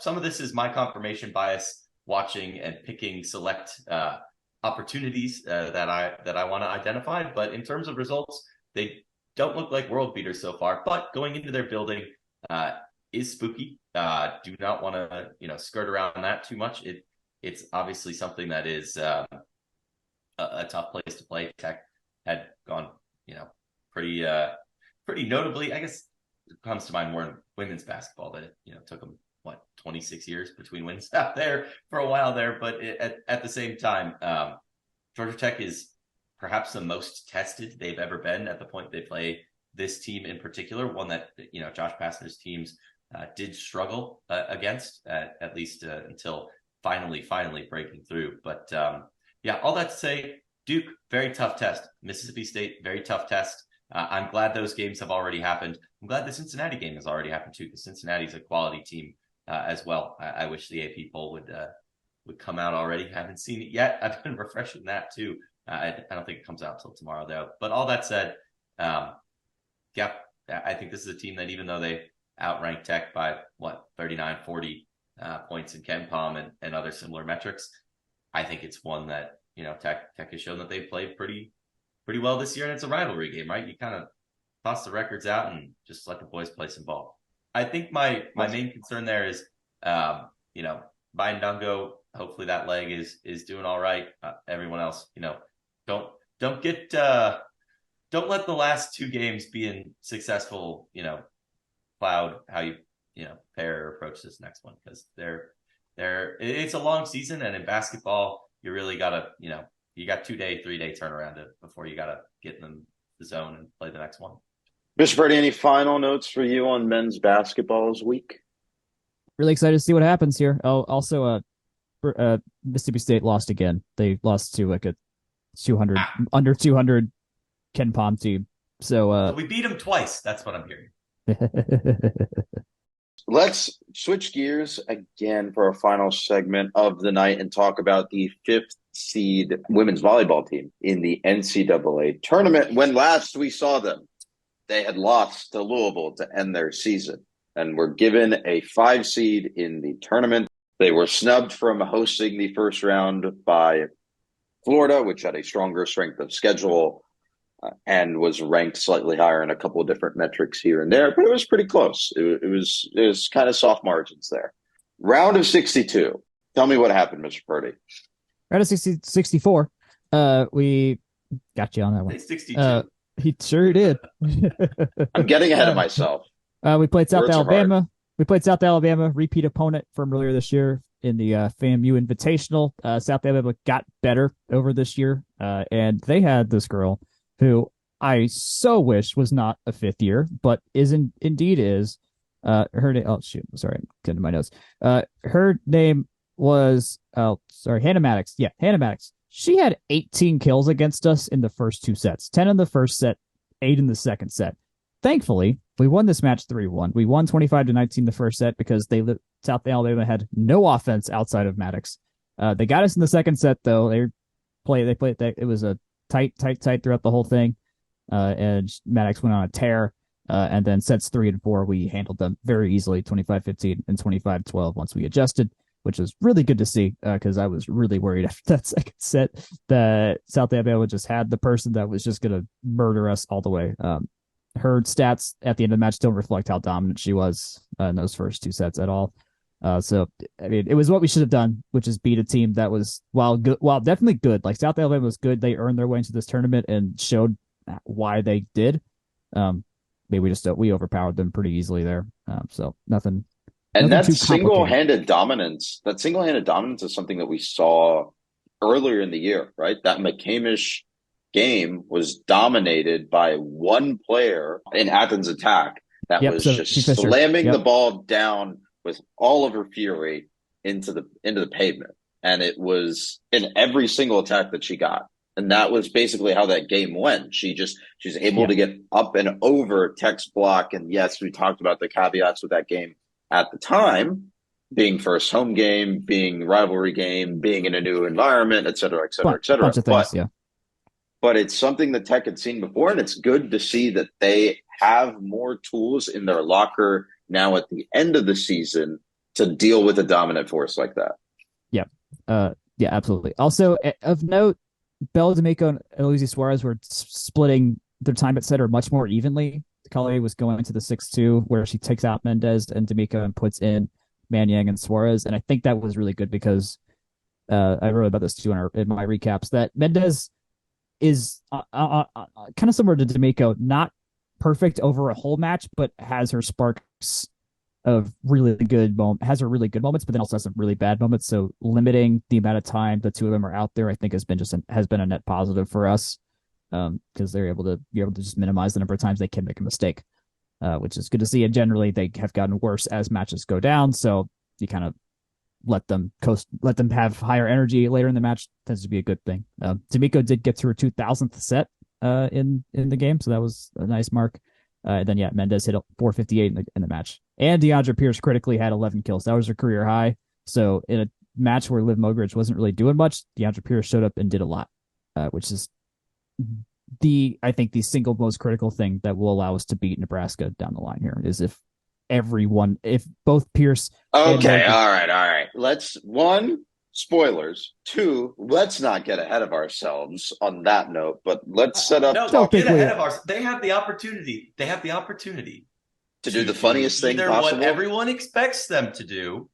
some of this is my confirmation bias, watching and picking select opportunities that I want to identify. But in terms of results, they don't look like world beaters so far. But going into their building is spooky. Do not want to skirt around that too much. It's obviously something that is a tough place to play. Tech had gone pretty notably. I guess it comes to mind more in women's basketball that it took them 26 years between wins out there for a while there. But at the same time, Georgia Tech is perhaps the most tested they've ever been at the point they play this team in particular, one that Josh Pastner's teams did struggle against at least until finally breaking through. But all that to say, Duke, very tough test. Mississippi State, very tough test. I'm glad those games have already happened. I'm glad the Cincinnati game has already happened too, because Cincinnati's a quality team as well. I wish the AP poll would come out already. Haven't seen it yet. I've been refreshing that too. I don't think it comes out till tomorrow though. But all that said, I think this is a team that, even though they outranked Tech by 39, 40 points in KenPom and other similar metrics, I think it's one that Tech has shown that they've played pretty well this year, and it's a rivalry game, right? You kind of toss the records out and just let the boys play some ball. I think my main concern there is, Bayan Dungo. Hopefully that leg is doing all right. Everyone else, don't let the last 2 games being successful, cloud how you pair or approach this next one, because it's a long season, and in basketball you really gotta You got 2-day, 3-day turnaround before you got to get in the zone and play the next one. Mr. Purdy, any final notes for you on men's basketball this week? Really excited to see what happens here. Oh, also, Mississippi State lost again. They lost to like a 200 under 200 Ken Pom team. So we beat them twice. That's what I'm hearing. Let's switch gears again for our final segment of the night and talk about the 5th seed women's volleyball team in the NCAA tournament. When last we saw them, they had lost to Louisville to end their season and were given a 5 seed in the tournament. They were snubbed from hosting the first round by Florida, which had a stronger strength of schedule and was ranked slightly higher in a couple of different metrics here and there, but it was pretty close. It was kind of soft margins there. Round of 62. Tell me what happened, Mr. Purdy. Round of 64. We got you on that one. 62. He sure did. I'm getting ahead of myself. We played South Words are Alabama. hard. We played South Alabama, repeat opponent from earlier this year in the FAMU Invitational. South Alabama got better over this year, and they had this girl who I so wish was not a 5th year, but indeed is. Her name. Oh shoot! Sorry, I'm getting to my notes. Her name was. Oh, sorry, Hannah Maddox. Yeah, Hannah Maddox. She had 18 kills against us in the first 2 sets. 10 in the first set, 8 in the second set. Thankfully, we won this match 3-1. We won 25-19 the first set because South Alabama had no offense outside of Maddox. They got us in the second set though. They played. It was a tight throughout the whole thing. And Maddox went on a tear. And then sets 3 and 4, we handled them very easily, 25-15 and 25-12 once we adjusted, which was really good to see because I was really worried after that second set that South Alabama just had the person that was just going to murder us all the way. Her stats at the end of the match don't reflect how dominant she was in those first 2 sets at all. So, I mean, it was what we should have done, which is beat a team that was, while definitely good. Like South Alabama was good. They earned their way into this tournament and showed why they did. Maybe we overpowered them pretty easily there. So nothing. And nothing that single-handed dominance is something that we saw earlier in the year, right? That McCamish game was dominated by one player in Athens attack that was just slamming the ball down with all of her fury into the pavement. And it was in every single attack that she got. And that was basically how that game went. She's able to get up and over text block. And yes, we talked about the caveats with that game at the time, being first home game, being rivalry game, being in a new environment, et cetera, et cetera, et cetera. Bunch of things, but it's something that Tech had seen before, and it's good to see that they have more tools in their locker now at the end of the season to deal with a dominant force like that. Yeah. Yeah, absolutely. Also, of note, Bella D'Amico and Elise Suarez were splitting their time at center much more evenly. Collier was going into the 6-2 where she takes out Mendez and D'Amico and puts in Manyang and Suarez. And I think that was really good because I wrote about this too in my recaps that Mendez is kind of similar to D'Amico, not perfect over a whole match, but has her sparks of really good moments, but then also has some really bad moments. So limiting the amount of time the two of them are out there, I think has been a net positive for us because they're able to just minimize the number of times they can make a mistake, which is good to see. And generally, they have gotten worse as matches go down. So you kind of let them have higher energy later in the match. Tends to be a good thing. D'Amico did get to her 2000th set in the game, so that was a nice mark. Then Mendez hit 458 in the match. And DeAndre Pierce critically had 11 kills. That was her career high. So in a match where Liv Mogridge wasn't really doing much, DeAndre Pierce showed up and did a lot, which is I think the single most critical thing that will allow us to beat Nebraska down the line here is if both Pierce. Okay. All right. Spoilers. 2, let's not get ahead of ourselves on that note, but let's set up. No, don't get ahead of ourselves. They have the opportunity. To do the funniest thing possible. What everyone expects them to do,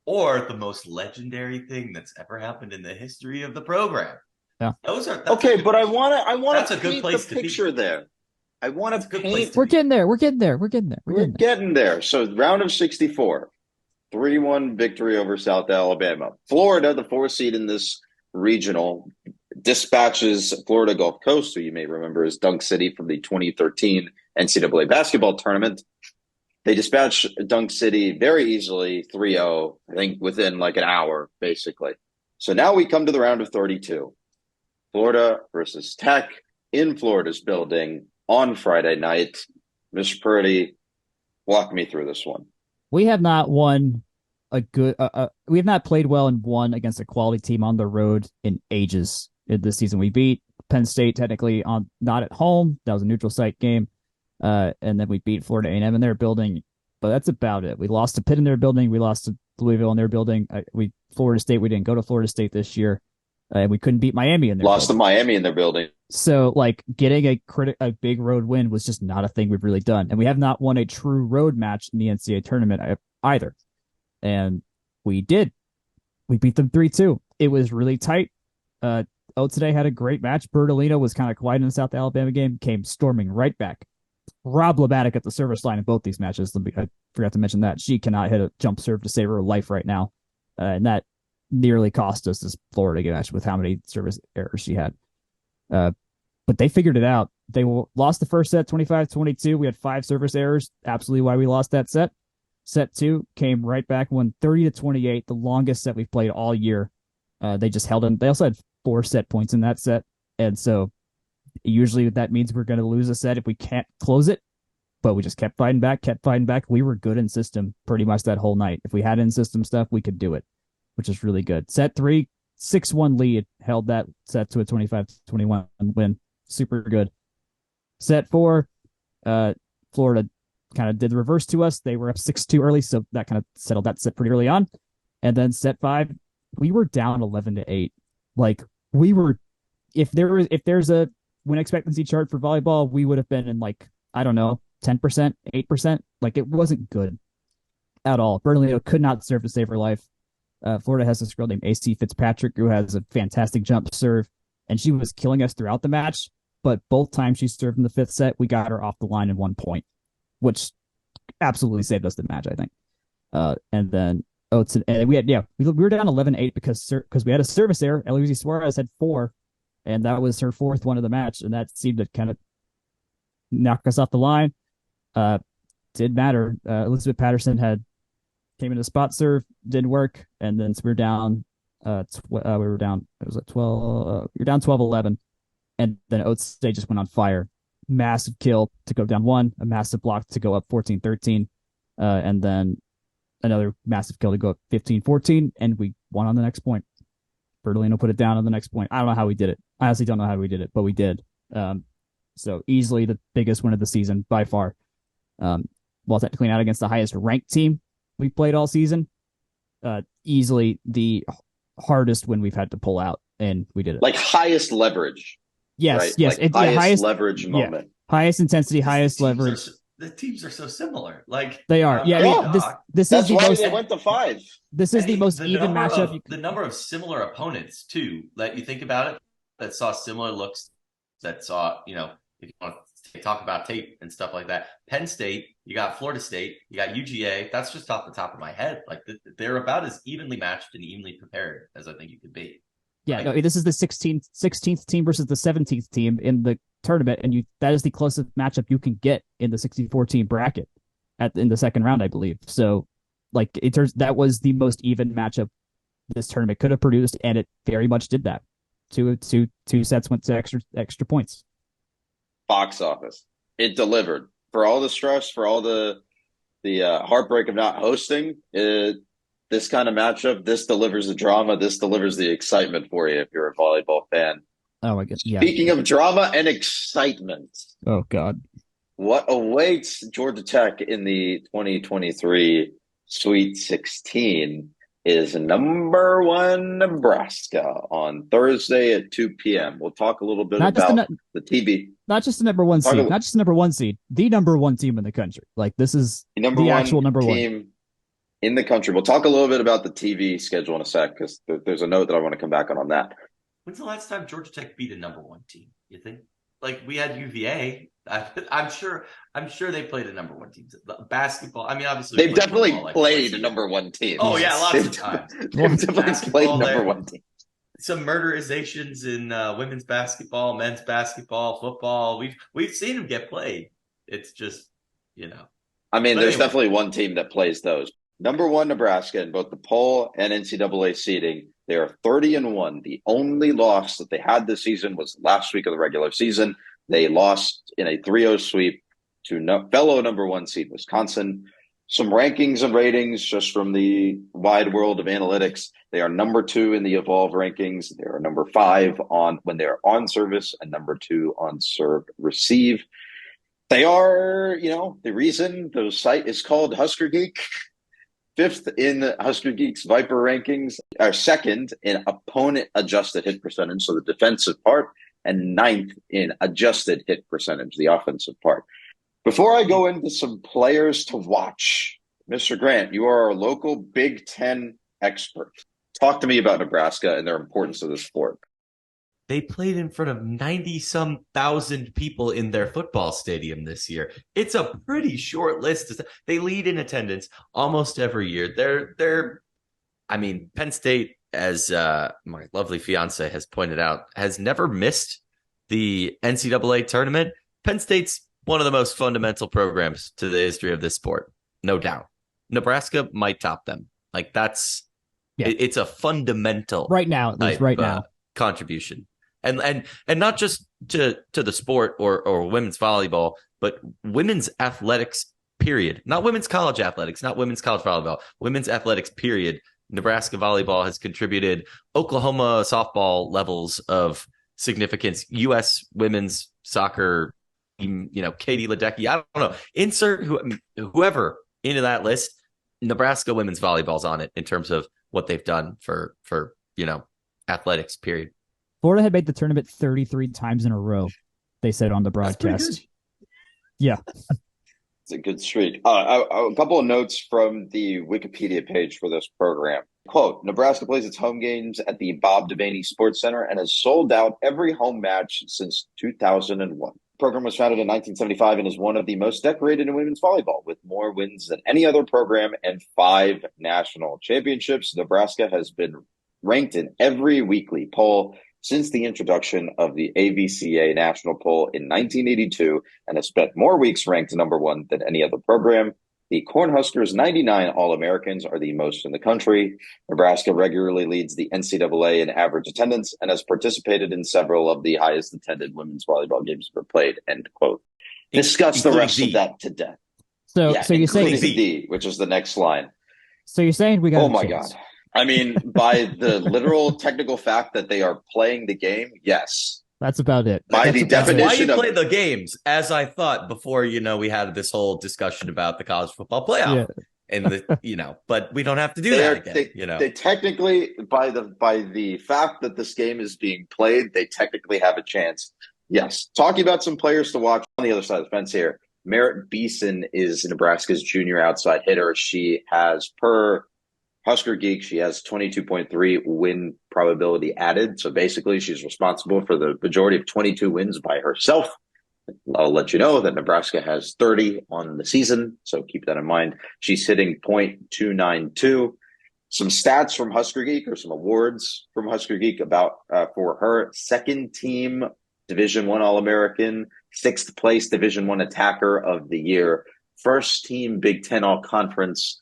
or the most legendary thing that's ever happened in the history of the program. Yeah. But I want to paint the picture there. I want to paint. We're getting there. So round of 64. 3-1 victory over South Alabama. Florida, the 4th seed in this Regional dispatches Florida Gulf Coast, who you may remember as Dunk City from the 2013 NCAA basketball tournament. They dispatched Dunk City very easily, 3-0, I think within like an hour, basically. So now we come to the round of 32. Florida versus Tech in Florida's building on Friday night. Mr. Purdy, walk me through this one. We have not won we have not played well and won against a quality team on the road in ages. This season we beat Penn State technically not at home. That was a neutral site game. And then we beat Florida A&M in their building, but that's about it. We lost to Pitt in their building. We lost to Louisville in their building. Florida State, we didn't go to Florida State this year. And we couldn't beat Miami in their Lost building. to Miami in their building. So, like, getting a big road win was just not a thing we've really done. And we have not won a true road match in the NCAA tournament either. And we did. We beat them 3-2. It was really tight. Oates today had a great match. Bertolino was kind of quiet in the South Alabama game, came storming right back. Problematic at the service line in both these matches. I forgot to mention that. She cannot hit a jump serve to save her life right now. And that nearly cost us this Florida match with how many service errors she had. But they figured it out. They lost the first set 25-22. We had 5 service errors. Absolutely why we lost that set. Set 2 came right back, won 30-28, the longest set we've played all year. They just held them. They also had 4 set points in that set. And so usually that means we're going to lose a set if we can't close it. But we just kept fighting back. We were good in system pretty much that whole night. If we had in system stuff, we could do it, which is really good. Set 3, 6-1 lead, held that set to a 25-21 win. Super good. Set 4, Florida kind of did the reverse to us. They were up 6-2 early, so that kind of settled that set pretty early on. And then set 5, we were down 11-8. Like, we were, if there's a win expectancy chart for volleyball, we would have been in, like, I don't know, 10%, 8%. Like, it wasn't good at all. Bertolino could not serve to save her life. Florida has this girl named AC Fitzpatrick who has a fantastic jump serve, and she was killing us throughout the match. But both times she served in the 5th set, we got her off the line in 1 point, which absolutely saved us the match, I think. And then and we were down 11-8 because we had a service error. Eloise Suarez had 4, and that was her 4th one of the match, and that seemed to kind of knock us off the line. Did matter. Elizabeth Patterson came into spot serve, didn't work, and then so we were down. We were down. It was at 12. You're down 12-11, and then Oates just went on fire. Massive kill to go down 1, a massive block to go up 14-13, and then another massive kill to go up 15-14, and we won on the next point. Bertolino put it down on the next point. I don't know how we did it. I honestly don't know how we did it, but we did. So easily the biggest win of the season by far. While technically not against the highest ranked team we played all season, easily the hardest win we've had to pull out, and we did it. Like highest leverage. Yes, right? yes. Like highest leverage moment. Highest intensity, highest leverage. The teams are so similar. Like they are. Yeah, I mean, this that's is the why most. They went to 5. This is the most even matchup. The number of similar opponents too. That you think about it, that saw similar looks. That saw, if you want to talk about tape and stuff like that. Penn State, you got Florida State, you got UGA. That's just off the top of my head. Like they're about as evenly matched and evenly prepared as I think you could be. Yeah, no, this is the 16th team versus the 17th team in the tournament, and that is the closest matchup you can get in the 64-team bracket in the second round, I believe. So, like, that was the most even matchup this tournament could have produced, and it very much did that. Two sets went to extra points. Box office. It delivered. For all the stress, for all the heartbreak of not hosting, this kind of matchup, this delivers the drama, this delivers the excitement for you if you're a volleyball fan. Oh my God! Yeah. Speaking of drama and excitement, oh God, what awaits Georgia Tech in the 2023 Sweet 16 is number 1 Nebraska on Thursday at 2 p.m. We'll talk a little bit about the TV. Not just the number 1 seed, not just the number 1 seed, the number 1 team in the country. Like, this is the actual number 1 team in the country. We'll talk a little bit about the TV schedule in a sec because there's a note that I want to come back on that. When's the last time Georgia Tech beat a number 1 team? You think? Like, we had UVA. I'm sure they played a number 1 team. Basketball. I mean, obviously they've definitely played a number 1 team. Oh yeah, lots of times. They've definitely played number 1 team. some murderizations in women's basketball, men's basketball, football. We've seen them get played. It's just, I mean, But there's anyway. definitely one team that plays those. Number one, Nebraska, in both the poll and NCAA seeding, they are 30-1. The only loss that they had this season was last week of the regular season. They lost in a 3-0 sweep to fellow number one seed Wisconsin. Some rankings and ratings just from the wide world of analytics. They are number 2 in the Evolve rankings. They are number 5 on when they are on service and number 2 on serve receive. They are, the reason the site is called Husker Geek. 5th in Husker Geek's Viper rankings, are 2nd in opponent adjusted hit percentage, so the defensive part, and 9th in adjusted hit percentage, the offensive part. Before I go into some players to watch, Mr. Grant, you are our local Big Ten expert. Talk to me about Nebraska and their importance to the sport. They played in front of 90-some thousand people in their football stadium this year. It's a pretty short list. They lead in attendance almost every year. Penn State, as my lovely fiance has pointed out, has never missed the NCAA tournament. Penn State's one of the most fundamental programs to the history of this sport, no doubt. Nebraska might top them. It's a fundamental right now, at least right now, contribution. And not just to the sport or women's volleyball, but women's athletics, period. Not women's college athletics, not women's college volleyball, women's athletics, period. Nebraska volleyball has contributed Oklahoma softball levels of significance. U.S. women's soccer, Katie Ledecky, I don't know. Insert whoever into that list. Nebraska women's volleyball's on it in terms of what they've done for athletics, period. Florida had made the tournament 33 times in a row, they said on the broadcast. Yeah. It's a good streak. A couple of notes from the Wikipedia page for this program. Quote, Nebraska plays its home games at the Bob Devaney Sports Center and has sold out every home match since 2001. The program was founded in 1975 and is one of the most decorated in women's volleyball, with more wins than any other program and 5 national championships. Nebraska has been ranked in every weekly poll since the introduction of the AVCA national poll in 1982 and has spent more weeks ranked number 1 than any other program. The Cornhuskers' 99 All-Americans are the most in the country. Nebraska regularly leads the NCAA in average attendance and has participated in several of the highest attended women's volleyball games ever played, end quote. Discuss the rest of that to death. So you're saying D, which is the next line. So you're saying we got Oh my God. I mean, by the literal technical fact that they are playing the game, yes. That's about it. By the definition of why you play the games, as I thought before, we had this whole discussion about the college football playoff. Yeah. And but we don't have to do that again. They technically, by the fact that this game is being played, they technically have a chance. Yes. Talking about some players to watch on the other side of the fence here. Merritt Beeson is Nebraska's junior outside hitter. She has, per Husker Geek, she has 22.3 win probability added. So basically, she's responsible for the majority of 22 wins by herself. I'll let you know that Nebraska has 30 on the season, so keep that in mind. She's hitting .292. Some stats from Husker Geek, or some awards from Husker Geek about for her: 2nd team Division I All-American, 6th place Division I Attacker of the Year, 1st team Big Ten All-Conference,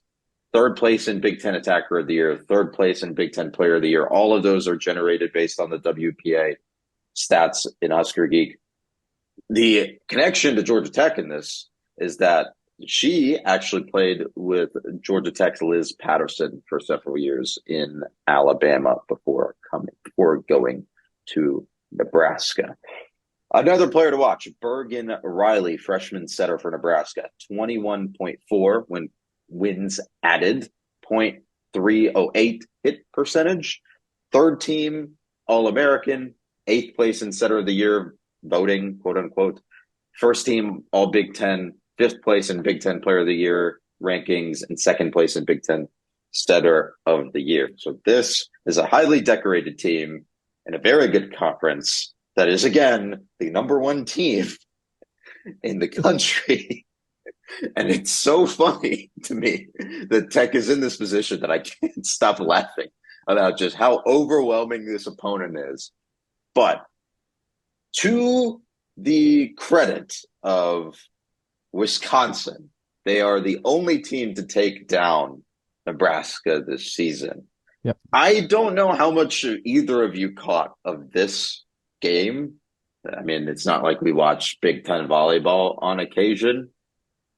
3rd place in Big Ten Attacker of the Year, 3rd place in Big Ten Player of the Year. All of those are generated based on the WPA stats in Husker Geek. The connection to Georgia Tech in this is that she actually played with Georgia Tech's Liz Patterson for several years in Alabama before going to Nebraska. Another player to watch, Bergen Riley, freshman setter for Nebraska, 21.4 when wins added, .308 hit percentage, 3rd team All-American, 8th place in setter of the year voting, quote unquote, 1st team All Big Ten, 5th place in Big Ten Player of the Year rankings, and 2nd place in Big Ten Setter of the Year. So this is a highly decorated team in a very good conference that is, again, the number 1 team in the country. And it's so funny to me that Tech is in this position that I can't stop laughing about just how overwhelming this opponent is. But to the credit of Wisconsin, they are the only team to take down Nebraska this season. Yep. I don't know how much either of you caught of this game. I mean, it's not like we watch Big Ten volleyball on occasion,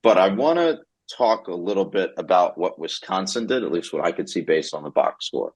but I want to talk a little bit about what Wisconsin did, at least what I could see based on the box score.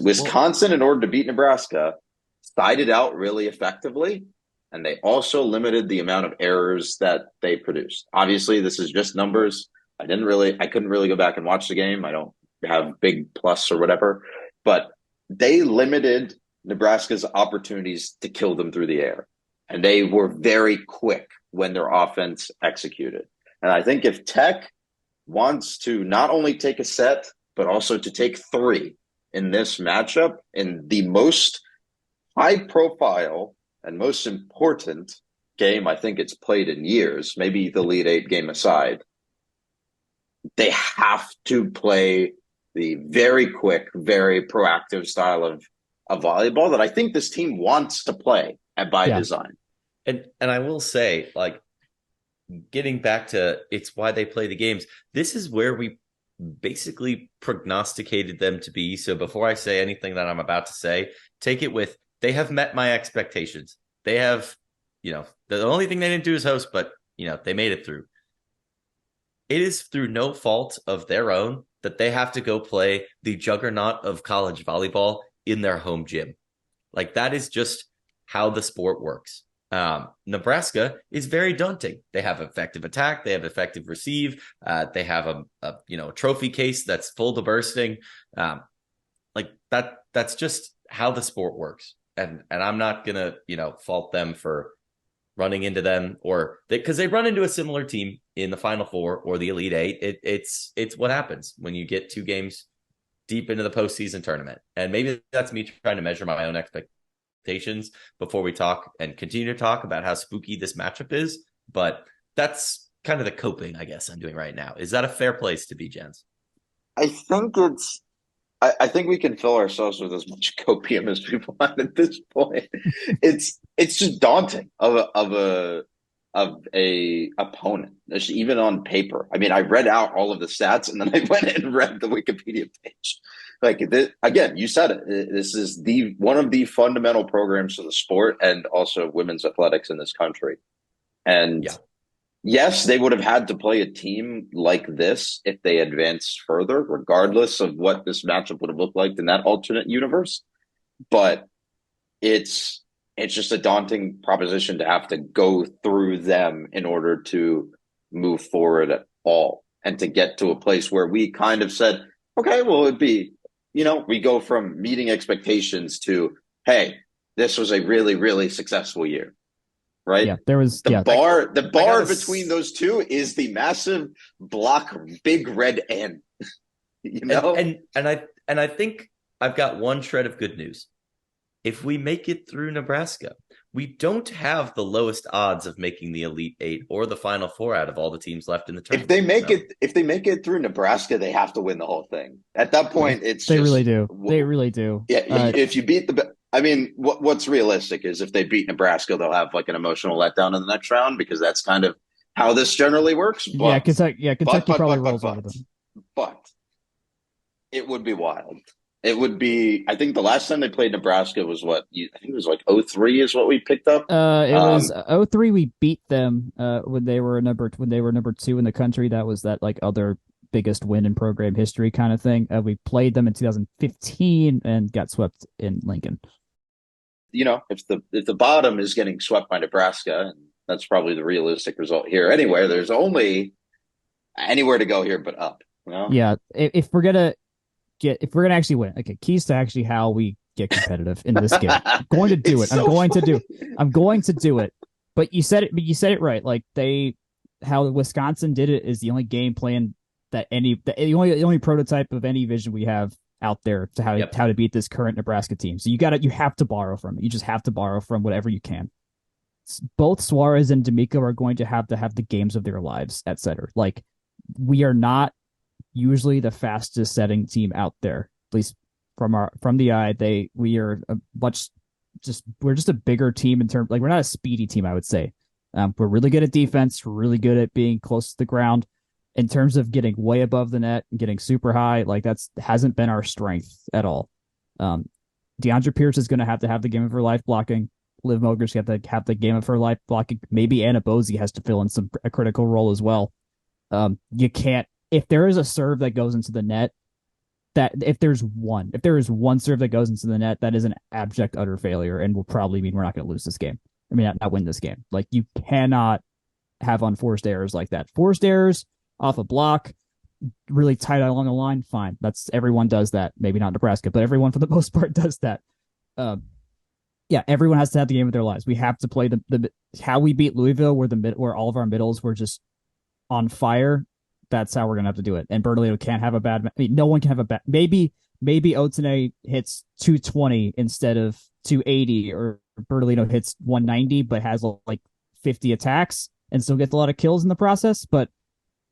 Wisconsin, in order to beat Nebraska, sided out really effectively, and they also limited the amount of errors that they produced. Obviously, this is just numbers. I couldn't really go back and watch the game. I don't have big plus or whatever, but they limited Nebraska's opportunities to kill them through the air. And they were very quick when their offense executed. And I think if Tech wants to not only take a set, but also to take 3 in this matchup, in the most high profile and most important game I think it's played in years, maybe the Elite Eight game aside, they have to play the very quick, very proactive style of volleyball that I think this team wants to play by design. And I will say, like, getting back to it's why they play the games, this is where we basically prognosticated them to be. So before I say anything that I'm about to say, take it with they have met my expectations. They have, the only thing they didn't do is host, but, they made it through. It is through no fault of their own that they have to go play the juggernaut of college volleyball in their home gym. Like, that is just how the sport works. Nebraska is very daunting. They have effective attack. They have effective receive. They have a trophy case that's full to bursting. Like that's just how the sport works. And I'm not gonna, fault them for running into them because they run into a similar team in the Final Four or the Elite Eight. It's what happens when you get 2 games deep into the postseason tournament. And maybe that's me trying to measure my own expectations before we talk and continue to talk about how spooky this matchup is. But that's kind of the coping, I guess, I'm doing right now. Is that a fair place to be, Jens? I think we can fill ourselves with as much copium as we want at this point. It's just daunting of a opponent, even on paper. I mean, I read out all of the stats and then I went and read the Wikipedia page. Like, again, you said it. This is one of the fundamental programs of the sport and also women's athletics in this country. And yes, they would have had to play a team like this if they advanced further, regardless of what this matchup would have looked like in that alternate universe. But it's just a daunting proposition to have to go through them in order to move forward at all and to get to a place where we kind of said, okay, well, it'd be, we go from meeting expectations to, hey, this was a really, really successful year. Right? Yeah, there was the bar between those two is the massive block, big red N. And I think I've got one shred of good news. If we make it through Nebraska, we don't have the lowest odds of making the Elite Eight or the Final Four out of all the teams left in the tournament. If they make it through Nebraska, they have to win the whole thing. At that point, they really do. They really do. Yeah, if you beat I mean, what's realistic is if they beat Nebraska, they'll have like an emotional letdown in the next round because that's kind of how this generally works. But, Kentucky probably rolls over them. But it would be wild. It would be. I think the last time they played Nebraska was I think it was like 2003 is what we picked up. It was 2003. We beat them when they were number 2 in the country. That was that like other biggest win in program history kind of thing. We played them in 2015 and got swept in Lincoln. If the bottom is getting swept by Nebraska, and that's probably the realistic result here. Anyway, there's only anywhere to go here but up. Yeah, if we're gonna actually win, okay, keys to actually how we get competitive in this game. I'm going to do it. I'm going to do it. But you said it right. Like how Wisconsin did it is the only game plan that the only prototype of any vision we have out there to how to beat this current Nebraska team. So you have to borrow from it. You just have to borrow from whatever you can. Both Suarez and D'Amico are going to have the games of their lives at center. Like, we are not usually the fastest setting team out there. At least from the eye. We're just a bigger team in terms, like, we're not a speedy team, I would say. We're really good at defense. We're really good at being close to the ground. In terms of getting way above the net and getting super high, like, that's hasn't been our strength at all. DeAndre Pierce is going to have the game of her life blocking. Liv Mogrid's got to have the game of her life blocking. Maybe Anna Bozy has to fill in a critical role as well. You can't, if there is a serve that goes into the net, that if there is one serve that goes into the net, that is an abject utter failure and will probably mean we're not going to lose this game. I mean, not win this game. Like, you cannot have unforced errors like that. Forced errors off a block, really tight along the line, fine. Everyone does that. Maybe not Nebraska, but everyone for the most part does that. Yeah, everyone has to have the game of their lives. We have to play the how we beat Louisville, where all of our middles were just on fire. That's how we're gonna have to do it. And Bertolino can't have a bad. I mean, no one can have a bad. Maybe Otene hits 220 instead of 280, or Bertolino hits 190 but has like 50 attacks and still gets a lot of kills in the process. But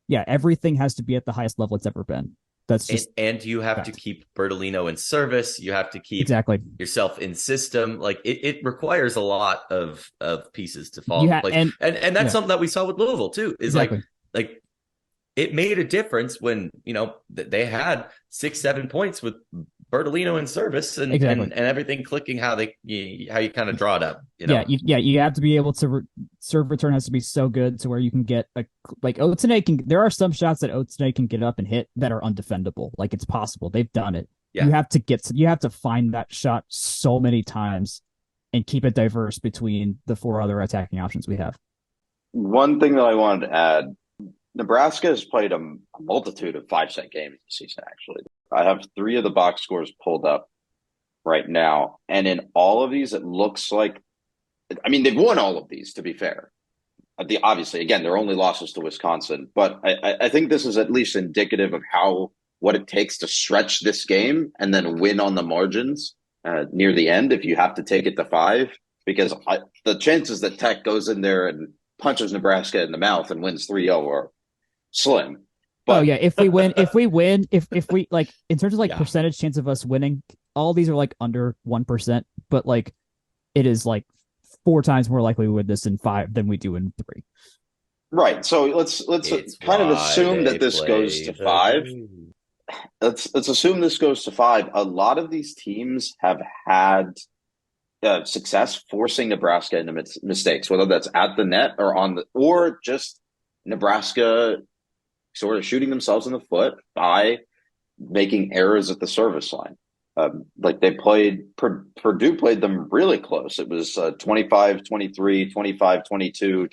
yeah, everything has to be at the highest level it's ever been. That's just and you have to keep Bertolino in service. You have to keep yourself in system. Like, it requires a lot of pieces to fall into place. And that's something that we saw with Louisville too. Is like it made a difference when, they had 6-7 points with Bertolino in service and everything clicking how you kind of draw it up. You have to be able to serve return has to be so good to where you can get Otene can. There are some shots that Otene can get up and hit that are undefendable. Like, it's possible. They've done it. Yeah. You have to find that shot so many times and keep it diverse between the 4 other attacking options we have. One thing that I wanted to add. Nebraska has played a multitude of 5-set games this season, actually. I have 3 of the box scores pulled up right now. And in all of these, it looks like, I mean, they've won all of these, to be fair. Obviously, again, their only losses to Wisconsin. But I think this is at least indicative of what it takes to stretch this game and then win on the margins near the end if you have to take it to 5. Because the chances that Tech goes in there and punches Nebraska in the mouth and wins 3-0 are slim. But if we win, if we like, in terms of percentage chance of us winning, all these are like under 1%, but like, it is like 4 times more likely we win this in 5 than we do in 3. Right. So let's kind of assume that this goes to 5. Let's assume this goes to 5. A lot of these teams have had success forcing Nebraska into mistakes, whether that's at the net or just Nebraska sort of shooting themselves in the foot by making errors at the service line. Like, Purdue played them really close. It was 25-23, 25-22,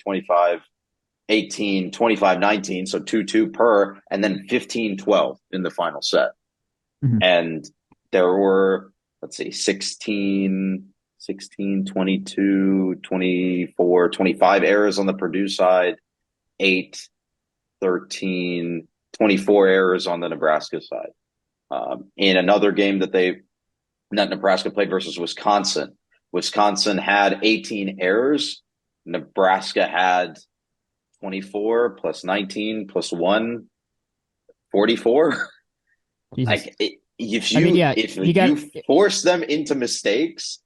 25-18, 25-19, so 2-2 per, and then 15-12 in the final set. Mm-hmm. And there were, 16, 22, 24, 25 errors on the Purdue side, 8, 13, 24 errors on the Nebraska side. In another game that Nebraska played versus Wisconsin, Wisconsin had 18 errors. Nebraska had 24 plus 19 plus 1, 44. If you force them into mistakes,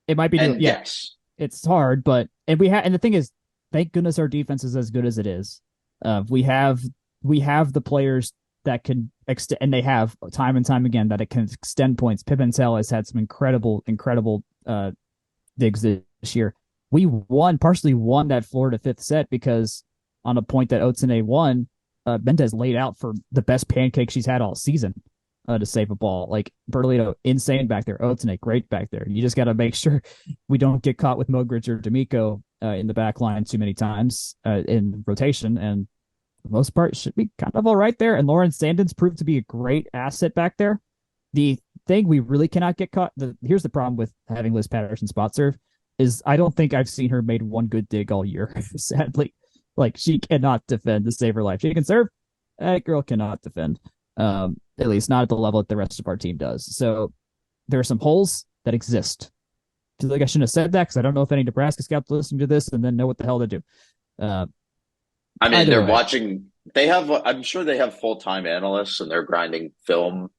it might be. Yes, it's hard, but and the thing is, thank goodness our defense is as good as it is. We have the players that can extend, and they have time and time again that it can extend points. Pimentel has had some incredible digs this year. We partially won that Florida 5th set because on a point that Otene won, Mendez laid out for the best pancake she's had all season to save a ball. Like, Bertolino, insane back there. Otene, great back there. You just got to make sure we don't get caught with Mogridge or D'Amico in the back line too many times in rotation, and for the most part should be kind of all right there. And Lauren Sandins proved to be a great asset back there. The thing we really cannot get caught, here's the problem with having Liz Patterson spot serve, is I don't think I've seen her made one good dig all year, sadly. Like, she cannot defend to save her life. She can serve. That girl cannot defend, at least not at the level that the rest of our team does. So there are some holes that exist. I feel like I shouldn't have said that because I don't know if any Nebraska scouts listen to this and then know what the hell to do. I mean, they're watching. I'm sure they have full-time analysts and they're grinding film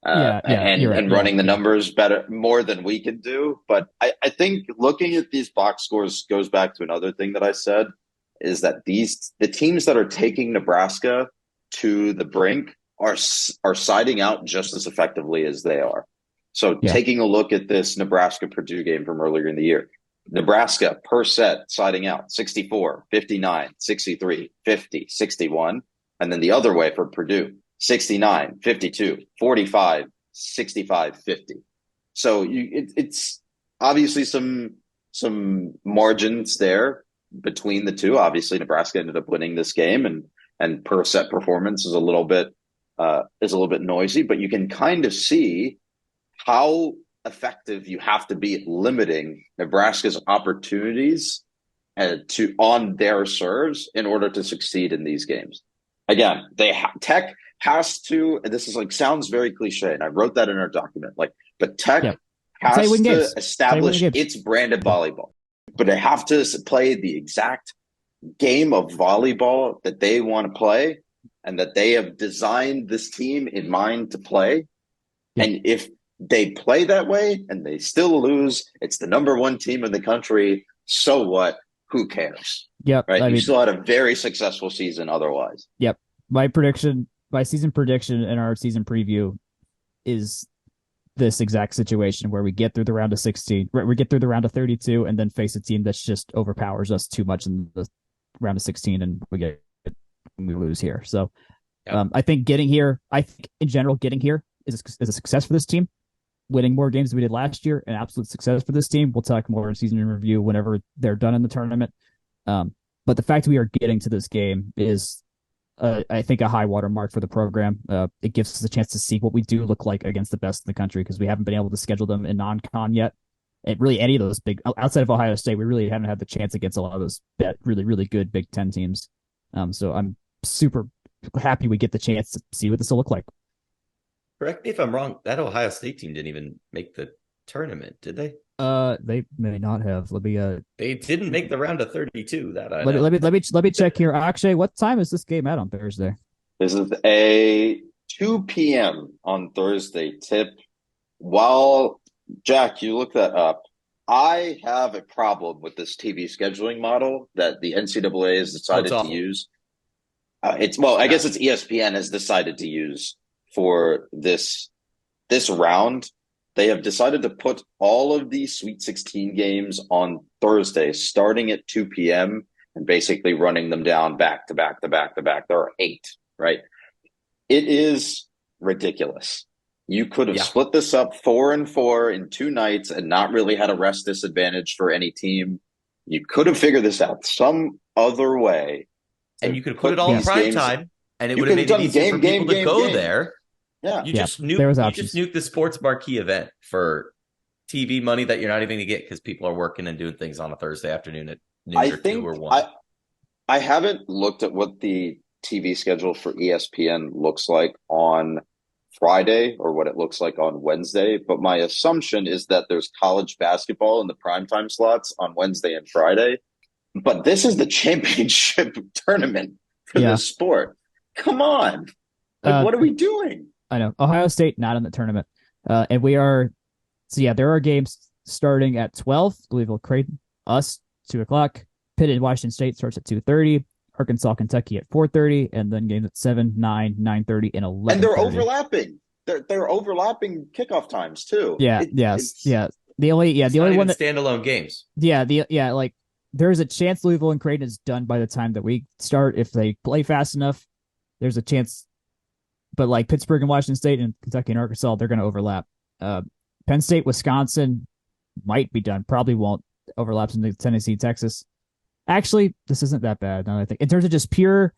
and running the numbers better, more than we could do. But I think looking at these box scores goes back to another thing that I said, is that the teams that are taking Nebraska to the brink are siding out just as effectively as they are. So taking a look at this Nebraska-Purdue game from earlier in the year, Nebraska per set siding out 64, 59, 63, 50, 61. And then the other way for Purdue, 69, 52, 45, 65, 50. So it's obviously some margins there between the two. Obviously, Nebraska ended up winning this game, and per set performance is a little bit noisy, but you can kind of see how effective you have to be at limiting Nebraska's opportunities on their serves in order to succeed in these games. Again, Tech has to. This is sounds very cliche, and I wrote that in our document. But Tech has to establish its brand of volleyball, but they have to play the exact game of volleyball that they want to play, and that they have designed this team in mind to play. And if they play that way and they still lose, it's the number one team in the country. So what? Who cares? Yep. Right. You still had a very successful season otherwise. Yep. My season prediction in our season preview is this exact situation where we get through the round of 16, we get through the round of 32, and then face a team that's just overpowers us too much in the round of 16, and we lose here. So I think in general, getting here is a success for this team. Winning more games than we did last year, an absolute success for this team. We'll talk more in season review whenever they're done in the tournament. But the fact we are getting to this game is, I think, a high water mark for the program. It gives us a chance to see what we do look like against the best in the country, because we haven't been able to schedule them in non-con yet. And really, any of those big, outside of Ohio State, we really haven't had the chance against a lot of those really, really good Big Ten teams. So I'm super happy we get the chance to see what this will look like. Correct me if I'm wrong. That Ohio State team didn't even make the tournament, did they? They may not have. They didn't make the round of 32. Let me check here. Akshay, what time is this game at on Thursday? This is a 2 p.m. on Thursday tip. While Jack, you look that up, I have a problem with this TV scheduling model that the NCAA has decided to use. I guess it's ESPN has decided to use for this round. They have decided to put all of the Sweet 16 games on Thursday, starting at 2 p.m. and basically running them down back to back to back to back. There are 8, right? It is ridiculous. You could have split this up 4 and 4 in 2 nights and not really had a rest disadvantage for any team. You could have figured this out some other way. And you could put it all in prime time, and it would have made it easier for people to go there. Yeah. You just nuke the sports marquee event for TV money that you're not even going to get because people are working and doing things on a Thursday afternoon at noon or 2 or 1. I haven't looked at what the TV schedule for ESPN looks like on Friday or what it looks like on Wednesday, but my assumption is that there's college basketball in the primetime slots on Wednesday and Friday. But this is the championship tournament for this sport. Come on. What are we doing? I know. Ohio State not in the tournament. And we are. So, there are games starting at 12. Louisville, Creighton, us, 2 o'clock. Pitt and Washington State starts at 2:30. Arkansas, Kentucky at 4:30. And then games at 7, 9, 9:30, and 11. And they're overlapping. They're overlapping kickoff times, too. The only one that standalone games. There's a chance Louisville and Creighton is done by the time that we start if they play fast enough. There's a chance, but Pittsburgh and Washington State and Kentucky and Arkansas, they're going to overlap. Penn State, Wisconsin might be done. Probably won't. Overlaps into Tennessee, Texas. Actually, this isn't that bad. Now I think in terms of just pure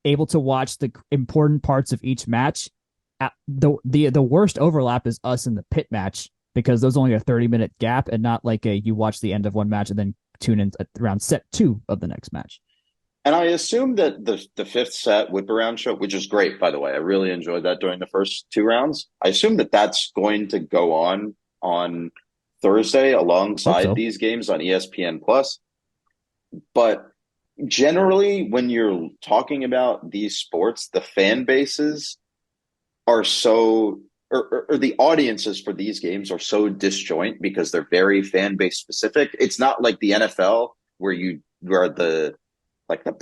able to watch the important parts of each match. The worst overlap is us in the Pitt match because those only a 30-minute gap and not you watch the end of one match and then tune in around set 2 of the next match. And I assume that the 5th set whip around show, which is great, by the way, I really enjoyed that during the first 2 rounds. I assume that that's going to go on Thursday alongside these games on ESPN Plus. But generally, when you're talking about these sports, the fan bases are so or the audiences for these games are so disjoint because they're very fan base specific. It's not like the NFL where the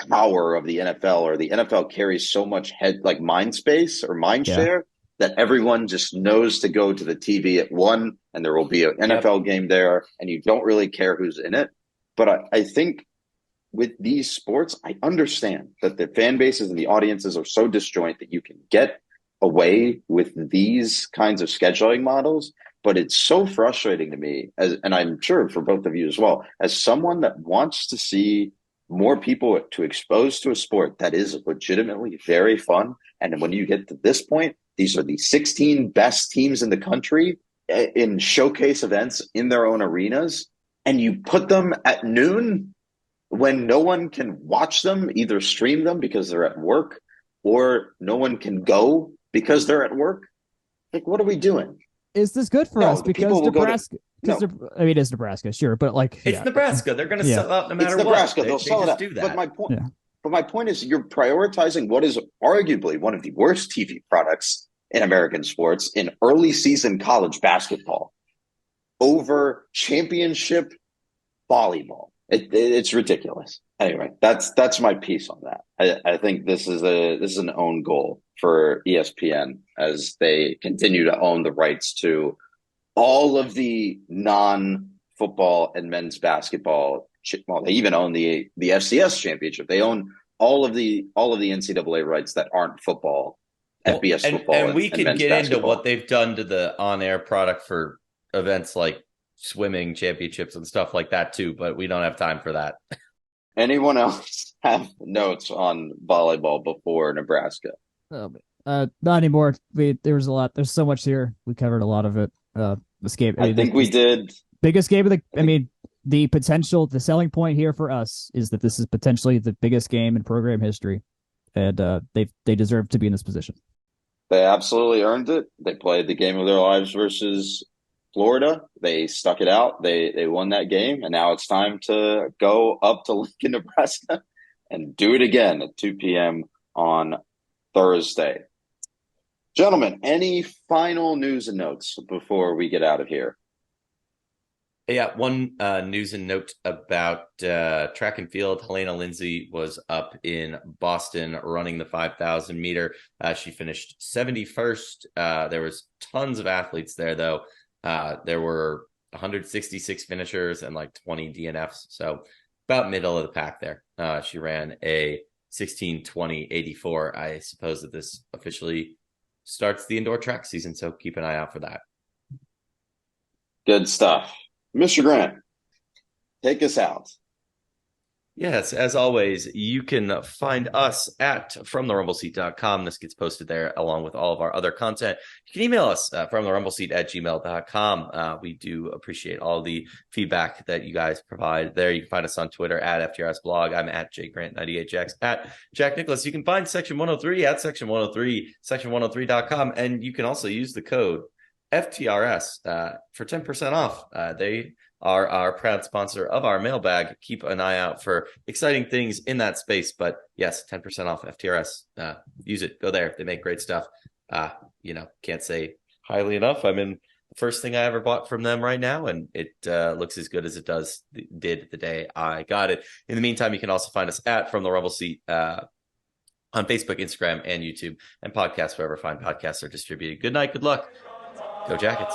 power of the NFL or the NFL carries so much mind space or mind Yeah. share that everyone just knows to go to the TV at one and there will be an NFL game there and you don't really care who's in it. But I think with these sports, I understand that the fan bases and the audiences are so disjoint that you can get away with these kinds of scheduling models. But it's so frustrating to me, and I'm sure for both of you as well, as someone that wants to see more people to expose to a sport that is legitimately very fun. And when you get to this point, these are the 16 best teams in the country in showcase events in their own arenas, and you put them at noon when no one can watch them, either stream them because they're at work or no one can go because they're at work. Like, what are we doing? Is this good for us? Because Nebraska, it's Nebraska, sure, but it's Nebraska. They're going to sell out no matter what. It's Nebraska. They'll sell it out. Do that. But my point is, you're prioritizing what is arguably one of the worst TV products in American sports in early season college basketball over championship volleyball. It's ridiculous. Anyway, that's my piece on that. I think this is an own goal for ESPN as they continue to own the rights to all of the non-football and men's basketball. Well, they even own the FCS championship. They own all of the NCAA rights that aren't football, FBS football, and we can get basketball. into what they've done to the on-air product for events like swimming championships and stuff like that too, but we don't have time for that. Anyone else have notes on volleyball before Nebraska? Not anymore. There's a lot. There's so much here. We covered a lot of it. This game. I think we did. Biggest game of the potential, the selling point here for us is that this is potentially the biggest game in program history, and they deserve to be in this position. They absolutely earned it. They played the game of their lives versus Florida. They stuck it out. They won that game, and now it's time to go up to Lincoln, Nebraska, and do it again at 2 p.m. on Thursday. Gentlemen, any final news and notes before we get out of here? Yeah, one news and note about track and field. Helena Lindsay was up in Boston running the 5,000 meter. She finished 71st. There was tons of athletes there, though. There were 166 finishers and like 20 DNFs. So about middle of the pack there. She ran a 16:20:84. I suppose that this officially starts the indoor track season, so keep an eye out for that. Good stuff. Mr. Grant, take us out. Yes, as always, you can find us at fromtherumbleseat.com. This gets posted there along with all of our other content. You can email us fromtherumbleseat@gmail.com. We do appreciate all the feedback that you guys provide there. You can find us on Twitter at FTRSblog. I'm at jgrant98jax, at Jack Nicholas. You can find Section 103 at Section 103, section103.com. And you can also use the code FTRS for 10% off. They are our proud sponsor of our mailbag. Keep an eye out for exciting things in that space. But yes, 10% off FTRS. Use it. Go there. They make great stuff. Can't say highly enough. I'm in the first thing I ever bought from them right now, and it looks as good as it did the day I got it. In the meantime, you can also find us at From the Rumble Seat on Facebook, Instagram, and YouTube, and podcasts wherever fine podcasts are distributed. Good night. Good luck. Go Jackets.